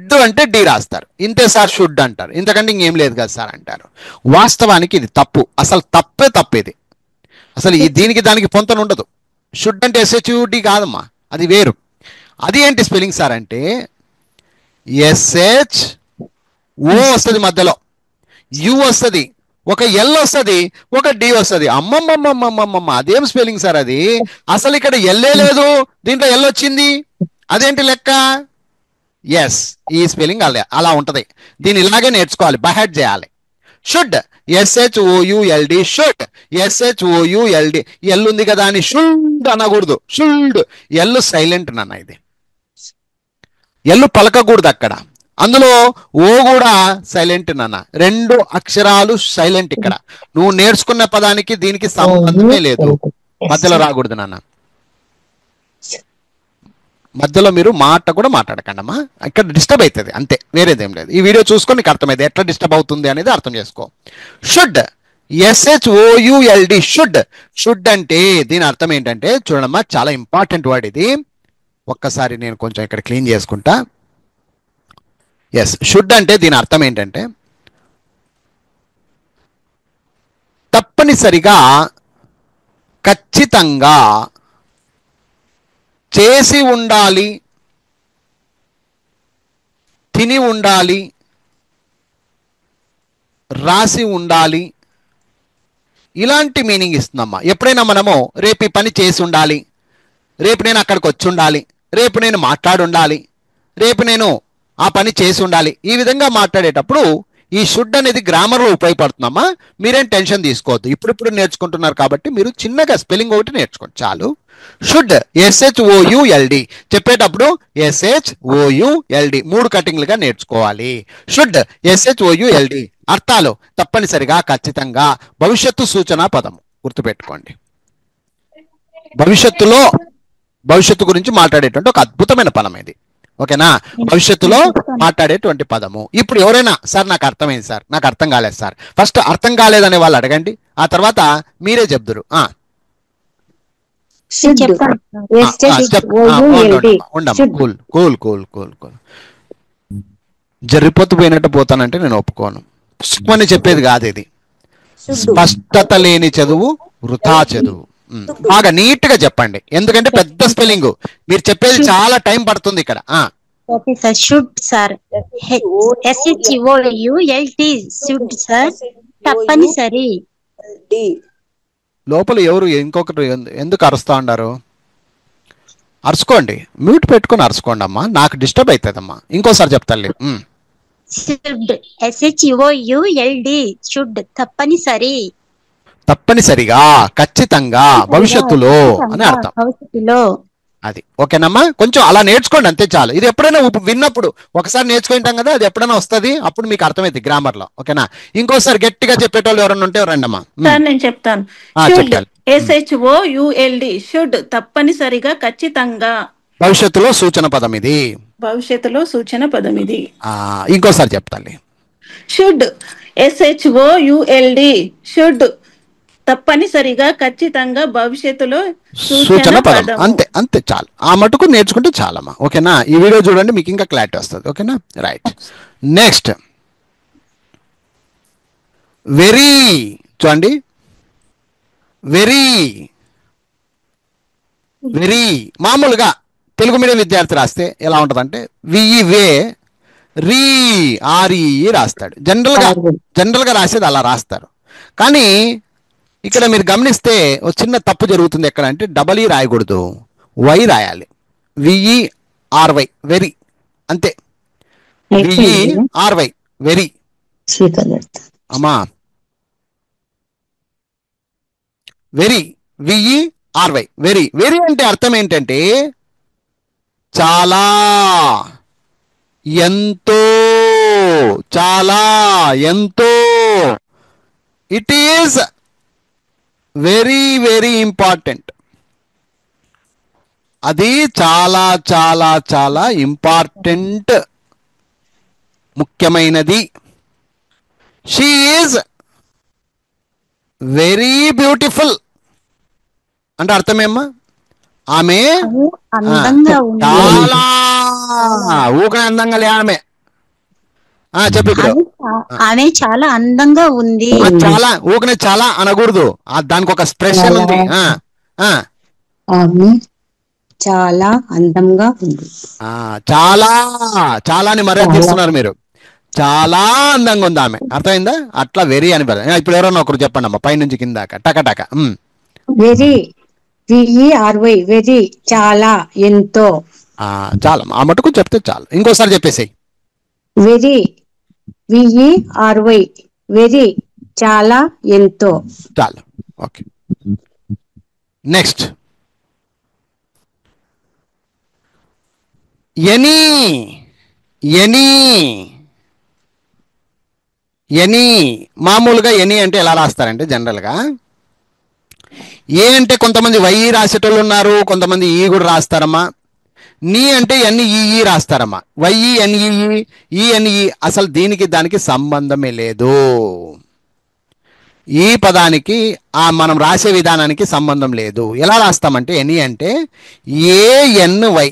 డు అంటే డి రాస్తారు. ఇంతే సార్ షుడ్ అంటారు, ఇంతకంటే ఇంకేం లేదు కదా సార్ అంటారు. వాస్తవానికి ఇది తప్పు, అసలు తప్పేది. అసలు దీనికి దానికి పొంతన ఉండదు. షుడ్ అంటే ఎస్హెచ్యుడి కాదమ్మా, అది వేరు. అది ఏంటి స్పెల్లింగ్ సార్ అంటే ఎస్హెచ్ ఓ వస్తుంది, మధ్యలో యు వస్తుంది, ఒక ఎల్ వస్తుంది, ఒక డి వస్తుంది. అమ్మమ్మమ్మమ్మమ్మమ్మ, అదేం స్పెల్లింగ్ సార్ అది? అసలు ఇక్కడ ఎల్లే లేదు, దీంట్లో ఎల్ వచ్చింది, అదేంటి లెక్క? ఎస్, ఈ స్పెల్లింగ్ అలా ఉంటది. దీన్ని ఇలాగే నేర్చుకోవాలి, బైహార్ట్ చేయాలి. Should S H O U L D, should S H O U L D. L ఉంది కదా అని షుడ్ అనకూడదు, షుడ్. ఎల్ సైలెంట్ నాన్న, ఇది ఎల్లు పలకకూడదు అక్కడ. అందులో ఓ కూడా సైలెంట్ నాన్న, 2 అక్షరాలు సైలెంట్. ఇక్కడ నువ్వు నేర్చుకున్న పదానికి దీనికి సంబంధమే లేదు, మధ్యలో రాకూడదు నాన్న. మధ్యలో మీరు మాట కూడా మాట్లాడకండి అమ్మా, ఇక్కడ డిస్టర్బ్ అవుతుంది అంతే, వేరేదేం లేదు. ఈ వీడియో చూసుకొని నీకు అర్థమైంది ఎట్లా డిస్టర్బ్ అవుతుంది అనేది అర్థం చేసుకో. Should S H O U L D, should. షుడ్ అంటే దీని అర్థం ఏంటంటే చూడమ్మా, చాలా ఇంపార్టెంట్ వర్డ్ ఇది. ఒక్కసారి నేను కొంచెం ఇక్కడ క్లీన్ చేసుకుంటా. ఎస్, షుడ్ అంటే దీని అర్థం ఏంటంటే తప్పనిసరిగా, ఖచ్చితంగా, చేసి ఉండాలి, తిని ఉండాలి, రాసి ఉండాలి, ఇలాంటి మీనింగ్ ఇస్తుందమ్మా. ఎప్పుడైనా మనము రేపు ఈ పని చేసి ఉండాలి, రేపు నేను అక్కడికి వచ్చి ఉండాలి, రేపు నేను మాట్లాడి ఉండాలి, రేపు నేను ఆ పని చేసి ఉండాలి, ఈ విధంగా మాట్లాడేటప్పుడు ఈ షుడ్ అనేది గ్రామర్లో ఉపయోగపడుతుందమ్మా. మీరేం టెన్షన్ తీసుకోవద్దు, ఇప్పుడు నేర్చుకుంటున్నారు కాబట్టి మీరు చిన్నగా స్పెల్లింగ్ ఒకటి నేర్చుకోండి చాలు. షుడ్ ఎస్హెచ్ఓయుఎల్డి చెప్పేటప్పుడు ఎస్హెచ్ఓయుఎల్డి 3 కటింగ్లుగా నేర్చుకోవాలి. షుడ్ ఎస్హెచ్ఓయుఎల్డి అర్థాలు తప్పనిసరిగా, ఖచ్చితంగా, భవిష్యత్తు సూచన పదము గుర్తుపెట్టుకోండి. భవిష్యత్తు గురించి మాట్లాడేటువంటి ఒక అద్భుతమైన పదం ఇది, ఓకేనా? భవిష్యత్తులో మాట్లాడేటువంటి పదము. ఇప్పుడు ఎవరైనా సార్ నాకు అర్థమైంది సార్, నాకు అర్థం కాలేదు సార్, ఫస్ట్ అర్థం కాలేదనే వాళ్ళు అడగండి, ఆ తర్వాత మీరే చెప్దురు. జరిపోతు పోతానంటే నేను ఒప్పుకోను. అని చెప్పేది కాదు ఇది. స్పష్టత లేని చదువు వృథా చదువు. బాగా నీట్ గా చెప్పండి, ఎందుకంటే పెద్ద స్పెల్లింగ్, మీరు చెప్పేది చాలా టైం పడుతుంది ఇక్కడ. షుడ్ సార్, ఎస్హెచ్ఓయుఎల్డి, షుడ్ సార్, తప్పనిసరి. లోపల ఎవరు ఇంకొకటి ఎందుకు అరుస్తా ఉన్నారు? అరుచుకోండి, మ్యూట్ పెట్టుకొని అరుచుకోండి అమ్మా, నాకు డిస్టర్బ్ అవుతుందమ్మా. ఇంకోసారి చెప్తాను. షుడ్ ఎస్హెచ్ఓయుఎల్డి, షుడ్ తప్పనిసరి, తప్పనిసరిగా, ఖచ్చితంగా, భవిష్యత్తులో అని అర్థం. భవిష్యత్తులో అది ఓకేనమ్మా. కొంచెం అలా నేర్చుకోండి అంతే చాలు. ఇది ఎప్పుడైనా విన్నప్పుడు ఒకసారి నేర్చుకుంటాం కదా, అది ఎప్పుడైనా వస్తుంది, అప్పుడు మీకు అర్థమైంది గ్రామర్ లో, ఓకేనా? ఇంకోసారి గట్టిగా చెప్పేటోళ్ళు ఎవరైనా ఉంటే రండమ్మా. నేను చెప్తాను. ఎస్హెచ్ఓయుఎల్డి, షుడ్ తప్పనిసరిగా, ఖచ్చితంగా, భవిష్యత్తులో సూచన పదం ఇది. భవిష్యత్తులో సూచన పదం ఇది. ఇంకోసారి చెప్తాను. షుడ్ ఎస్హెచ్ఓయుఎల్డి, షుడ్ తప్పనిసరిగా, ఖచ్చితంగా, భవిష్యత్తులో సూచన పదం. అంతే అంతే చాలు, ఆ మటుకు నేర్చుకుంటే చాలమ్మా, ఓకేనా? ఈ వీడియో చూడండి, మీకు ఇంకా క్లారిటీ వస్తుంది, ఓకేనా? రైట్. Next very. చూడండి, వెరీ వెరీ మామూలుగా తెలుగు మీడియం విద్యార్థి రాస్తే ఎలా ఉంటుందంటే వే రీ ఆర్ఈ రాస్తాడు. జనరల్గా రాసేది అలా రాస్తారు. కానీ ఇక్కడ మీరు గమనిస్తే ఒక చిన్న తప్పు జరుగుతుంది. ఎక్కడ అంటే డబల్ ఈ రాయకూడదు, వై రాయాలి. విఈఆర్వై, వెరీ, అంతే. విఈఆర్వై, వెరీ. అమ్మా, వెరీ, విఈఆర్వై, వెరీ. వెరీ అంటే అర్థం ఏంటంటే చాలా, ఎంతో, చాలా, ఎంతో. It is very very important. అది చాలా చాలా చాలా ఇంపార్టెంట్, ముఖ్యమైనది. షీ ఈజ్ వెరీ బ్యూటిఫుల్ అంటే అర్థమేమ్మా? ఆమె అందంగా ఉంది. చాలా ఊకనే అందంగా లే ఆమె. చెప్పు ఇప్పుడు. ఆమె చాలా అందంగా ఉంది. చాలా ఊకనే చాలా అనకూడదు, దానికి ఒక ఎక్స్ప్రెషన్ ఉంది. ఆమె చాలా అందంగా ఉంది. చాలా చాలా అని మర్యాద చేస్తున్నారు మీరు. చాలా అందంగా ఉంది ఆమె, అర్థమైందా? అట్లా వెరీ అని పద. ఇప్పుడు ఎవరన్నా ఒకరు చెప్పండి అమ్మా, పైనుంచి కిందాక టక. వెరీ VERY వెరీ చాలా ఎంతో. చాలా ఆ మటుకు చెప్తే చాలు. ఇంకోసారి చెప్పేసేయ్. వెరీ VERY వెరీ చాలా ఎంతో. చాలు, ఓకే. Next any. మామూలుగా ఎనీ అంటే ఎలా రాస్తారంటే జనరల్గా ఏ అంటే కొంతమంది వై రాసేటోళ్ళు ఉన్నారు, కొంతమంది ఈ కూడా రాస్తారమ్మా. నీ అంటే ఎన్ఈఈ రాస్తారమ్మా. వైఈఎన్ఈఈ అసలు దీనికి దానికి సంబంధమే లేదు. ఈ పదానికి మనం రాసే విధానానికి సంబంధం లేదు. ఎలా రాస్తామంటే ఎనీ అంటే ANY.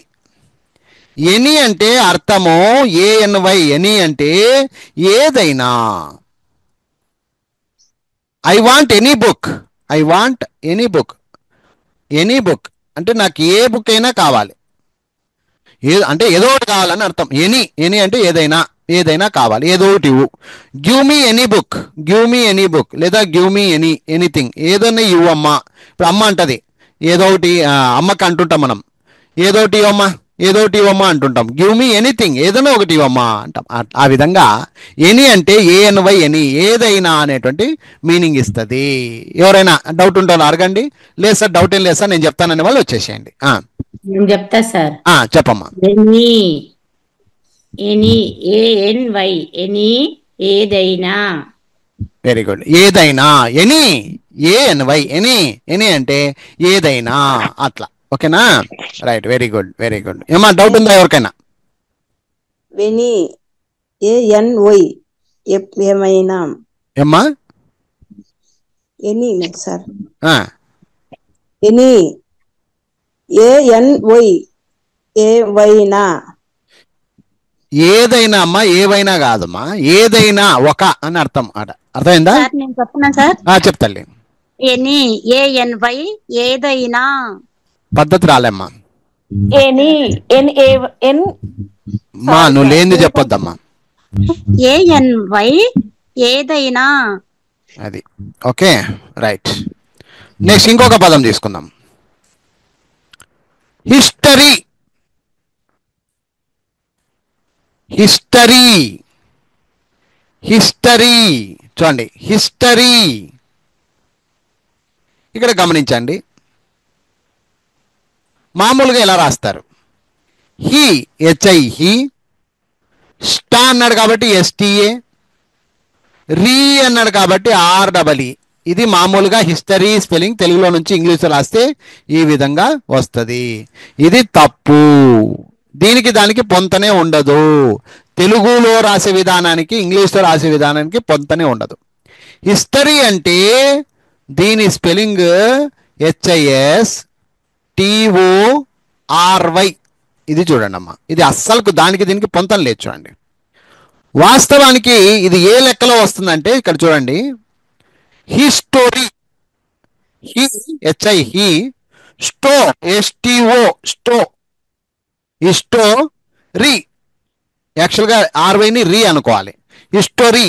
ఎనీ అంటే అర్థము ANY. ఎనీ అంటే ఏదైనా. I want any book. Any book అంటే నాకు ఏ బుక్ అయినా కావాలి, అంటే ఏదో ఒకటి కావాలని అర్థం. ఎనీ అంటే ఏదైనా కావాలి, ఏదో ఒకటి ఇవ్వు. గివ్ మీ ఎనీ బుక్ లేదా గివ్ మీ ఎనీథింగ్, ఏదైనా ఇవ్వు అమ్మా. ఇప్పుడు అమ్మ అంటది ఏదో ఒకటి, అమ్మకి అంటుంటాం మనం ఏదో ఒకటి ఇవ్వమ్మా అంటుంటాం. గివ్ మీ ఎనీథింగ్, ఏదైనా ఒకటి ఇవ్వమ్మా అంటాం. ఆ విధంగా ఎనీ అంటే ANY ఎనీ, ఏదైనా అనేటువంటి మీనింగ్ ఇస్తుంది. ఎవరైనా డౌట్ ఉంటే అడగండి. లేదు సార్ డౌట్ ఏం లేదు సార్ నేను చెప్తానని వాళ్ళు వచ్చేసేయండి. నేను చెప్తా సార్. చెప్పమ్మా. ఎనీ ANY ఎనీ ఏదైనా. Very good. ఏదైనా ఎనీ ANY ఎనీ అంటే ఏదైనా, అట్లా. ఓకేనా? Right, very good. ఏమా డౌట్ ఉందా ఎవరికైనా? వెనీ ANY ఏమైనా. ఏమ్మా? Any sir. ఎనీ ANY ఏవైనా. ఏదైనా అమ్మా, ఏవైనా కాదమ్మా, ఏదైనా ఒక అని అర్థం. అర్థమైందా? నేను చెప్తున్నా సార్. చెప్తాలే. ఎనీ ANY ఏదైనా. పద్ధతి రాలేమ్మా. మా నువ్వు లేనిది చెప్పొద్దమ్మా. ANY ఏదైనా. అది ఓకే, రైట్. నెక్స్ట్ ఇంకొక పదం తీసుకుందాం. హిస్టరీ. చూడండి, హిస్టరీ. ఇక్కడ గమనించండి, మామూలుగా ఎలా రాస్తారు? హి స్టా అన్నాడు కాబట్టి STA, రీ అన్నాడు కాబట్టి REE. ఇది మామూలుగా హిస్టరీ స్పెల్లింగ్ తెలుగులో నుంచి ఇంగ్లీష్లో రాస్తే ఈ విధంగా వస్తుంది. ఇది తప్పు. దీనికి దానికి పొంతనే ఉండదు. తెలుగులో రాసే విధానానికి ఇంగ్లీష్లో రాసే విధానానికి పొంతనే ఉండదు. హిస్టరీ అంటే దీని స్పెల్లింగ్ HISTORY. ఇది చూడండి అమ్మా, ఇది అస్సలు దానికి దీనికి పొంతం లేదు. చూడండి, వాస్తవానికి ఇది ఏ లెక్కలో వస్తుందంటే ఇక్కడ చూడండి, హిస్టోరీ స్టో STO హిస్టోరీ. యాక్చువల్గా RYని రీ అనుకోవాలి. హిస్టోరీ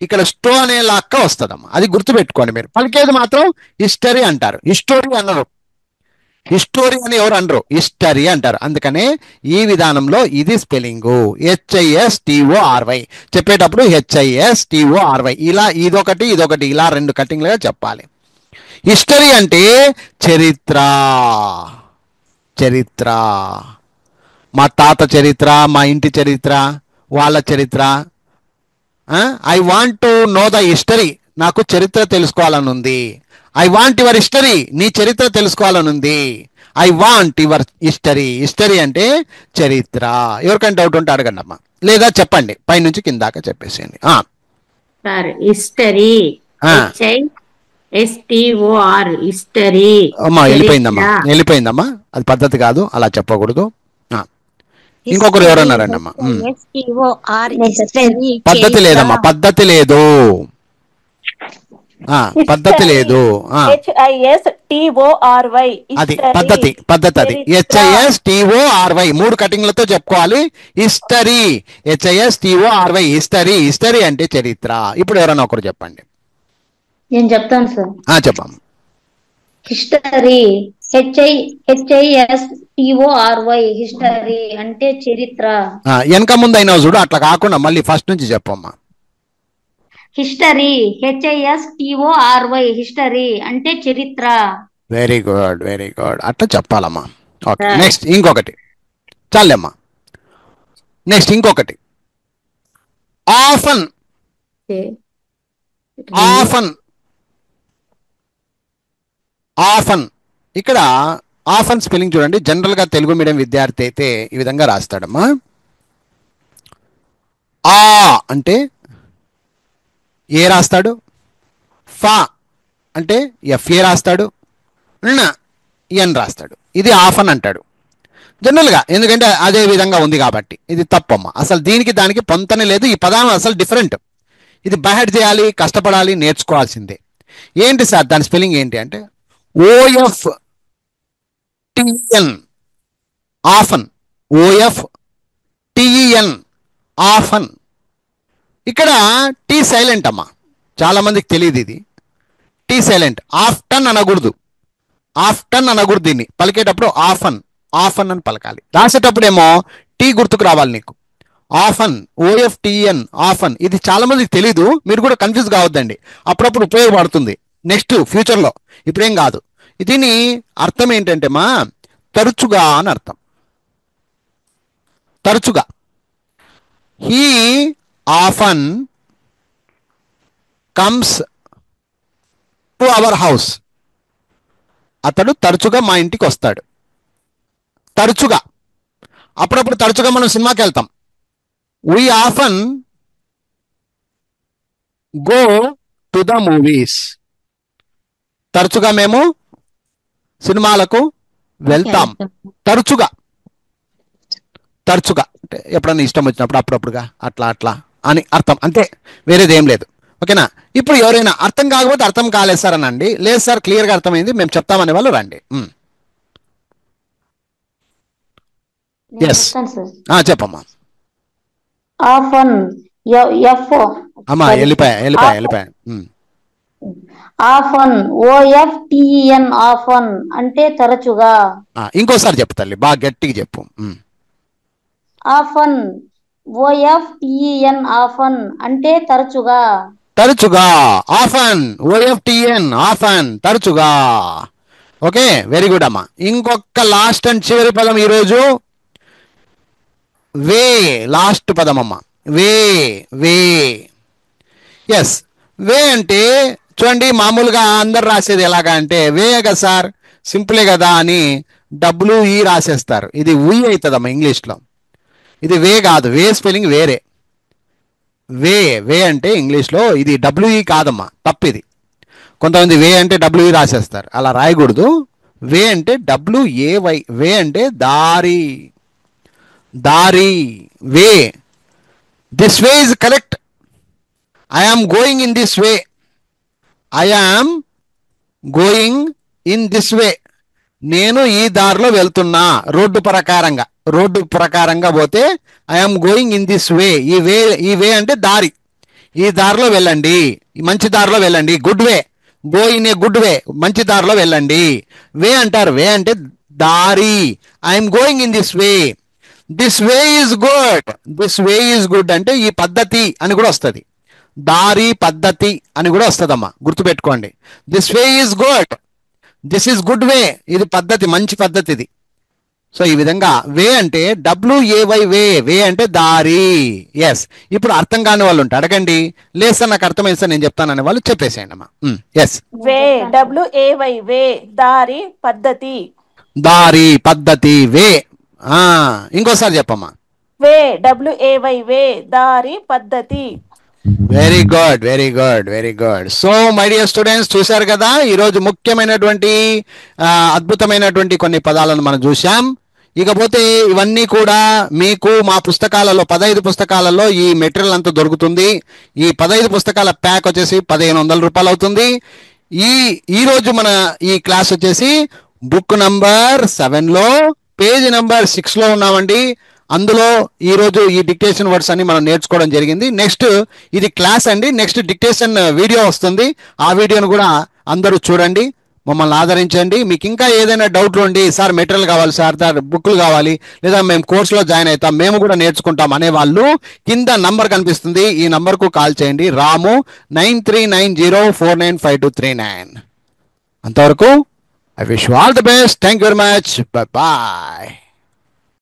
ఇక్కడ స్టో అనే లెక్క వస్తుందమ్మా. అది గుర్తుపెట్టుకోండి. మీరు పలికేది మాత్రం హిస్టరీ అంటారు, హిస్టోరీ అన్నారు. హిస్టోరీ అని ఎవరు అనరు, హిస్టరీ అంటారు. అందుకనే ఈ విధానంలో ఇది స్పెల్లింగ్ HISTORY. చెప్పేటప్పుడు HISTORY. ఇలా ఇదొకటి ఇలా 2 కటింగ్లుగా చెప్పాలి. హిస్టరీ అంటే చరిత్ర. మా తాత చరిత్ర, మా ఇంటి చరిత్ర, వాళ్ళ చరిత్ర. I want to know the history. నాకు చరిత్ర తెలుసుకోవాలని ఉంది. I want your history. నీ చరిత్ర తెలుసుకోవాలని ఉంది. ఐ వాంట్ యువర్ హిస్టరీ అంటే చరిత్ర. ఎవరికైనా డౌట్ ఉంటే అడగండి అమ్మా, లేదా చెప్పండి, పైనుంచి కిందాక చెప్పేసేయండి. హిస్టరీ STOR హిస్టరీ అమ్మా వెళ్ళిపోయిందమ్మా అది పద్ధతి కాదు, అలా చెప్పకూడదు. ఇంకొకరు ఎవరన్నారండి అమ్మా? పద్ధతి లేదమ్మా, పద్ధతి లేదు, పద్ధతి లేదు. HISTORY అది పద్ధతి, అది HISTORY 3 కటింగ్లతో చెప్పుకోవాలి. History, HISTORY history. హిస్టరీ అంటే చరిత్ర. ఇప్పుడు ఎవరైనా ఒకరు చెప్పండి. నేను చెప్తాను సార్. చెప్పమ్మా. హిస్టరీ, HISTORY హిస్టరీ అంటే చరిత్ర. వెనక ముందు అయినా చూడు, అట్లా కాకుండా మళ్ళీ ఫస్ట్ నుంచి చెప్పమ్మా. హిస్టరీ, HISTORY హిస్టరీ అంటే చరిత్ర. వెరీ గుడ్, వెరీ గుడ్, అట్లా చెప్పాలమ్మా. ఓకే, నెక్స్ట్ ఇంకొకటి. చాలేమ్మా. నెక్స్ట్ ఇంకొకటి. ఆఫన్. Often, often. ఇక్కడ ఆఫన్ స్పెల్లింగ్ చూడండి. జనరల్ గా తెలుగు మీడియం విద్యార్థి అయితే ఈ విధంగా రాస్తాడమ్మా. ఆ అంటే ఏ రాస్తాడు, ఫా అంటే FA రాస్తాడు, ఎన్ రాస్తాడు. ఇది ఆఫన్ అంటాడు జనరల్గా, ఎందుకంటే అదే విధంగా ఉంది కాబట్టి. ఇది తప్పమ్మా. అసలు దీనికి దానికి పొంతనే లేదు. ఈ పదం అసలు డిఫరెంట్. ఇది బైహెడ్ చేయాలి, కష్టపడాలి, నేర్చుకోవాల్సిందే. ఏంటి సార్ దాని స్పెల్లింగ్ ఏంటి అంటే OFTEN ఆఫన్. OFTEN often. ఇక్కడ టీ సైలెంట్ అమ్మా, చాలా మందికి తెలియదు ఇది. Tea silent. ఆఫ్టన్ అనకూడదు, ఆఫ్టన్ అనకూడదు. దీన్ని పలికేటప్పుడు ఆఫన్, ఆఫన్ అని పలకాలి. రాసేటప్పుడేమో టీ గుర్తుకు రావాలి నీకు. Often, OFTEN often. ఇది చాలా మందికి తెలీదు, మీరు కూడా కన్ఫ్యూజ్ కావద్దండి. అప్పుడప్పుడు ఉపయోగపడుతుంది నెక్స్ట్ ఫ్యూచర్లో, ఇప్పుడేం కాదు. దీని అర్థం ఏంటంటే మా తరచుగా అని అర్థం. తరచుగా. He often comes to our house. అతడు తరచుగా మా ఇంటికి వస్తాడు. తరచుగా. అప్పుడప్పుడు తరచుగా మనం సినిమాకి వెళ్తాం. we often go to the movies. తరచుగా మేము సినిమాలకు వెళ్తాం. తరచుగా. తరచుగా అంటే ఎప్పుడన్నా ఇష్టం వచ్చినప్పుడు, అప్పుడప్పుడుగా, అట్లా అట్లా అని అర్థం, అంతే, వేరేది ఏం లేదు. ఓకేనా? ఇప్పుడు ఎవరైనా అర్థం కాకపోతే అర్థం కాలేదు సార్ అనండి. లేదు సార్ క్లియర్గా అర్థమైంది, మేము చెప్తామనే వాళ్ళు రండి. ఎస్, చెప్పమ్మా. ఆఫన్, అమ్మా వెళ్ళిపోయా. ఆఫన్, OFTEN ఆఫన్ అంటే తరచుగా. ఇంకోసారి చెప్పు తల్లి, బాగా గట్టిగా చెప్పు. ఆఫన్, OFTEN ఆఫన్ అంటే తరచుగా. తరచుగా. ఆఫన్, OFTEN ఆఫన్, తరచుగా. ఓకే, వెరీ గుడ్ అమ్మా. ఇంకొక లాస్ట్ అండ్ చివరి పదం ఈరోజు వే. లాస్ట్ పదం అమ్మా. వే. వే. ఎస్, వే అంటే చూడండి, మామూలుగా అందరు రాసేది ఎలాగా అంటే వే కదా సార్, సింపులే కదా అని WE రాసేస్తారు. ఇది ఉయ్ అవుతుందమ్మా ఇంగ్లీష్లో. ఇది వే కాదు, వే స్పెల్లింగ్ వేరే. వే. వే అంటే ఇంగ్లీష్లో ఇది WE కాదమ్మా, తప్పు ఇది. కొంతమంది వే అంటే WE రాసేస్తారు, అలా రాయకూడదు. వే అంటే WAY. వే అంటే దారి. దారి. Way. This way is correct. I am going in this way. I am going in this way. నేను ఈ దారిలో వెళ్తున్నా. రోడ్డు ప్రకారంగా. రోడ్డు ప్రకారంగా పోతే I'm going in this way. ఈ వే అంటే దారి. ఈ దారిలో వెళ్ళండి, మంచి దారిలో వెళ్ళండి. Good way. Go in a good way. మంచి దారిలో వెళ్ళండి. వే అంటారు. వే అంటే దారి. I'm going in this way. This way is good. This way is good అంటే ఈ పద్ధతి అని కూడా వస్తుంది. దారి, పద్ధతి అని కూడా వస్తుందమ్మా, గుర్తుపెట్టుకోండి. This way is good. This is good way. ఇది పద్ధతి, మంచి పద్ధతి ఇది. సో ఈ విధంగా వే అంటే WAY వే. వే అంటే దారి. ఎస్. ఇప్పుడు అర్థం కాని వాళ్ళు ఉంటే అడగండి. లేదు సార్ నాకు అర్థమైంది సార్ నేను చెప్తాననే వాళ్ళు చెప్పేసేయండి అమ్మా. ఎస్. వే, WAY వే, దారి, పద్ధతి. దారి, పద్ధతి, వే. ఇంకోసారి చెప్పమ్మా. వే, WAY వే, దారి, పద్ధతి. Very good, very good, very good. So my dear students, చూశారు కదా ఈరోజు ముఖ్యమైనటువంటి అద్భుతమైనటువంటి కొన్ని పదాలను మనం చూసాం. ఇకపోతే ఇవన్నీ కూడా మీకు మా పుస్తకాలలో 15 పుస్తకాలలో ఈ మెటీరియల్ అంతా దొరుకుతుంది. ఈ 15 పుస్తకాల ప్యాక్ వచ్చేసి 1500 రూపాయలు అవుతుంది. ఈ రోజు మన ఈ క్లాస్ వచ్చేసి బుక్ నంబర్ 7లో పేజ్ నంబర్ 6లో ఉన్నామండి. అందులో ఈరోజు ఈ డిక్టేషన్ వర్డ్స్ అన్ని మనం నేర్చుకోవడం జరిగింది. నెక్స్ట్ ఇది క్లాస్ అండి, నెక్స్ట్ డిక్టేషన్ వీడియో వస్తుంది. ఆ వీడియోను కూడా అందరూ చూడండి, మమ్మల్ని ఆదరించండి. మీకు ఇంకా ఏదైనా డౌట్లు ఉండి, సార్ మెటీరియల్ కావాలి సార్, బుక్లు కావాలి, లేదా మేము కోర్సులో జాయిన్ అవుతాం, మేము కూడా నేర్చుకుంటాం అనే వాళ్ళు కింద నంబర్ కనిపిస్తుంది, ఈ నంబర్కు కాల్ చేయండి. రాము 9390495239. అంతవరకు I wish you all the best. Thank you very much. Bye bye.